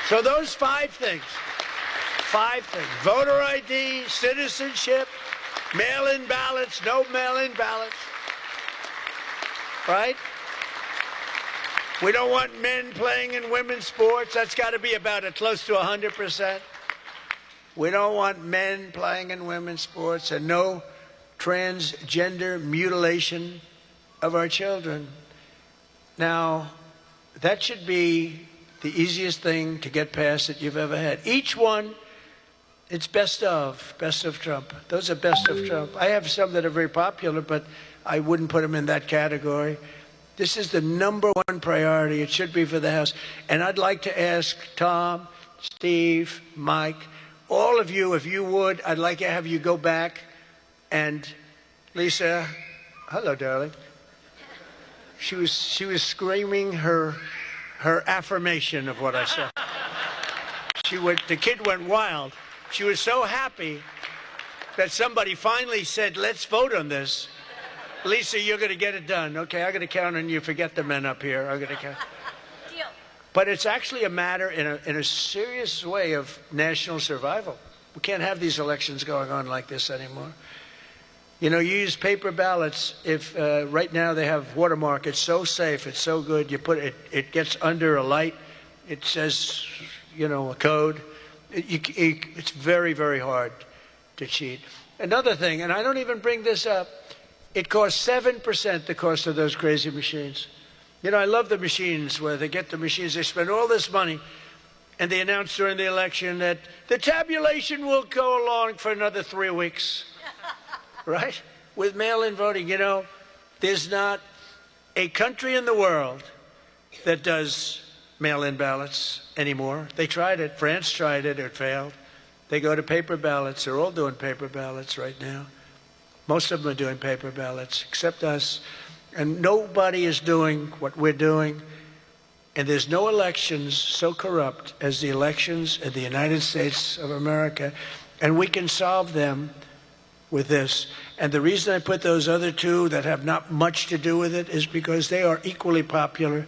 So those 5 things. 5 things. Voter ID, citizenship, mail-in ballots, no mail-in ballots. Right? We don't want men playing in women's sports. That's got to be about close to 100%. We don't want men playing in women's sports and no transgender mutilation of our children. Now, that should be the easiest thing to get past that you've ever had. Each one, it's best of Trump. Those are best of Trump. I have some that are very popular, but I wouldn't put them in that category. This is the number 1 priority. It should be for the House. And I'd like to ask Tom, Steve, Mike, all of you, if you would, I'd like to have you go back and Lisa, hello, darling. She was screaming her affirmation of what I said. The kid went wild. She was so happy that somebody finally said, let's vote on this. Lisa, you're going to get it done. Okay, I'm going to count on you. Forget the men up here. I'm going to count. Deal. But it's actually a matter in a serious way of national survival. We can't have these elections going on like this anymore. You use paper ballots. If right now they have watermark, it's so safe, it's so good. You put it gets under a light. It says, a code. It's very, very hard to cheat. Another thing, and I don't even bring this up, it costs 7% the cost of those crazy machines. You know, I love the machines where they get the machines, they spend all this money, and they announce during the election that the tabulation will go along for another 3 weeks, right? With mail-in voting, you know, there's not a country in the world that does mail-in ballots anymore. They tried it. France tried it. It failed. They go to paper ballots. They're all doing paper ballots right now. Most of them are doing paper ballots, except us. And nobody is doing what we're doing. And there's no elections so corrupt as the elections in the United States of America. And we can solve them with this. And the reason I put those other two that have not much to do with it is because they are equally popular.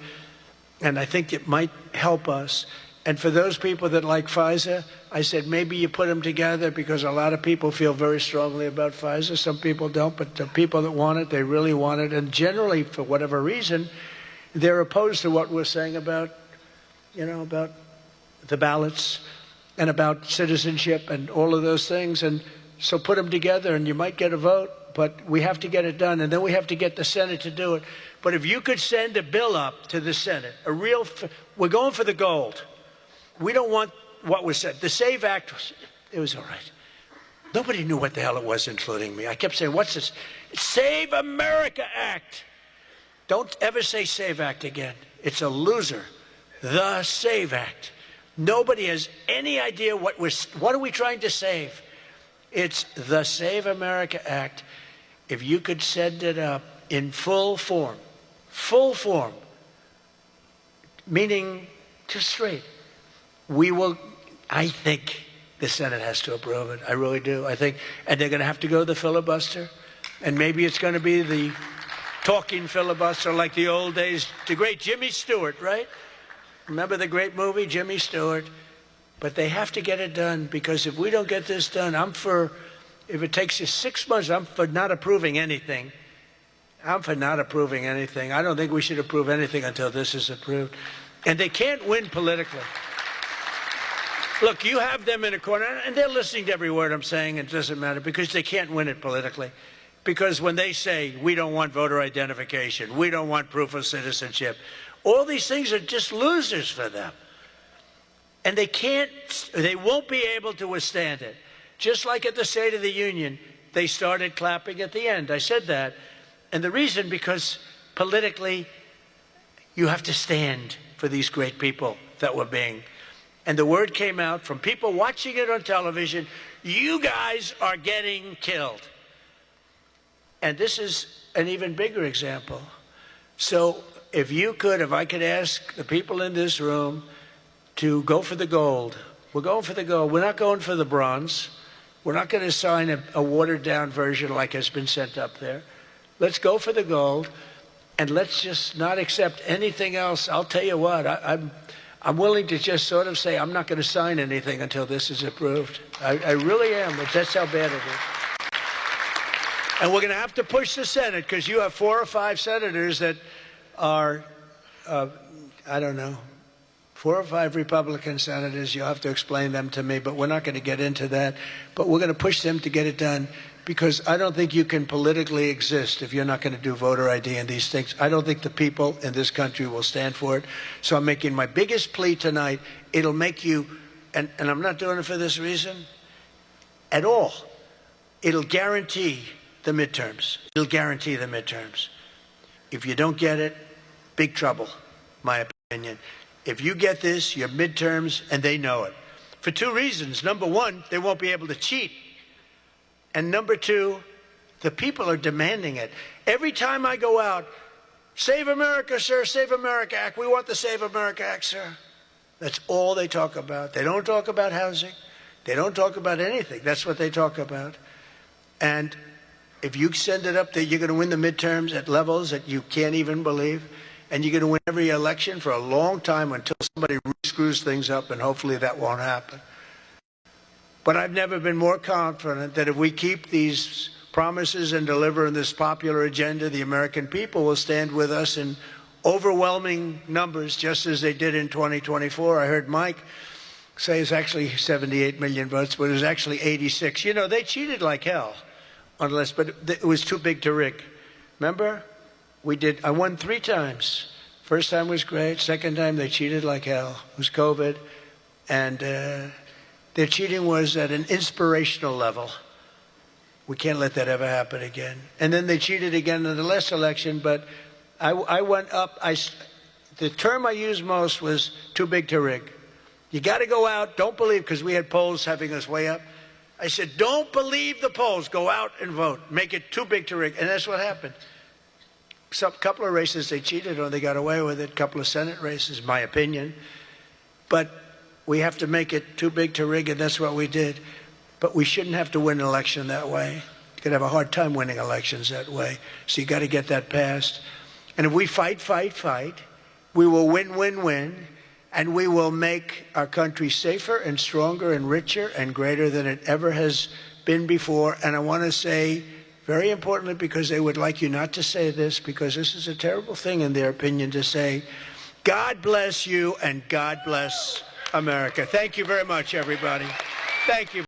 And I think it might help us. And for those people that like Pfizer, I said maybe you put them together because a lot of people feel very strongly about Pfizer. Some people don't, but the people that want it, they really want it. And generally, for whatever reason, they're opposed to what we're saying about, you know, about the ballots and about citizenship and all of those things. And so put them together and you might get a vote, but we have to get it done. And then we have to get the Senate to do it. But if you could send a bill up to the Senate, we're going for the gold. We don't want what was said. The SAVE Act, it was all right. Nobody knew what the hell it was, including me. I kept saying, what's this? Save America Act. Don't ever say SAVE Act again. It's a loser. The SAVE Act. Nobody has any idea what are we trying to save. It's the Save America Act. If you could send it up in full form, meaning just straight, we will, I think the Senate has to approve it. I really do. I think, and they're going to have to go to the filibuster, and maybe it's going to be the talking filibuster like the old days, the great Jimmy Stewart, right? Remember the great movie, Jimmy Stewart? But they have to get it done, because if we don't get this done, if it takes you 6 months, I'm for not approving anything. I don't think we should approve anything until this is approved. And they can't win politically. Look, you have them in a corner, and they're listening to every word I'm saying, and it doesn't matter, because they can't win it politically. Because when they say, we don't want voter identification, we don't want proof of citizenship, all these things are just losers for them. And they won't be able to withstand it. Just like at the State of the Union, they started clapping at the end. I said that. And the reason, because politically, you have to stand for these great people that were being. And the word came out from people watching it on television, you guys are getting killed. And this is an even bigger example. So if I could ask the people in this room to go for the gold. We're going for the gold. We're not going for the bronze. We're not going to sign a watered-down version like has been sent up there. Let's go for the gold, and let's just not accept anything else. I'll tell you what, I'm willing to just sort of say I'm not going to sign anything until this is approved. I really am. That's how bad it is. And we're going to have to push the Senate, because you have 4 or 5 senators that are, I don't know, 4 or 5 Republican senators. You'll have to explain them to me, but we're not going to get into that. But we're going to push them to get it done, because I don't think you can politically exist if you're not going to do voter ID and these things. I don't think the people in this country will stand for it. So I'm making my biggest plea tonight. It'll make you, and I'm not doing it for this reason at all, it'll guarantee the midterms. It'll guarantee the midterms. If you don't get it, big trouble, my opinion. If you get this, your midterms, and they know it. For 2 reasons. Number one, they won't be able to cheat. And number 2, the people are demanding it. Every time I go out, Save America, sir, Save America Act. We want the Save America Act, sir. That's all they talk about. They don't talk about housing. They don't talk about anything. That's what they talk about. And if you send it up there, you're going to win the midterms at levels that you can't even believe. And you're going to win every election for a long time until somebody screws things up, and hopefully that won't happen. But I've never been more confident that if we keep these promises and deliver on this popular agenda, the American people will stand with us in overwhelming numbers, just as they did in 2024. I heard Mike say it's actually 78 million votes, but it was actually 86. You know, they cheated like hell, but it was too big to rig. Remember? I won 3 times. First time was great. Second time, they cheated like hell. It was COVID. And their cheating was at an inspirational level. We can't let that ever happen again. And then they cheated again in the last election, but I went up. The term I used most was too big to rig. You got to go out. Don't believe, because we had polls having us way up. I said, don't believe the polls. Go out and vote. Make it too big to rig. And that's what happened. A couple of races they cheated on. They got away with it. A couple of Senate races, my opinion. But we have to make it too big to rig, and that's what we did. But we shouldn't have to win an election that way. You could have a hard time winning elections that way. So you got to get that passed. And if we fight, we will win, and we will make our country safer and stronger and richer and greater than it ever has been before. And I want to say, very importantly, because they would like you not to say this, because this is a terrible thing in their opinion to say, God bless you and God bless America. Thank you very much, everybody. Thank you.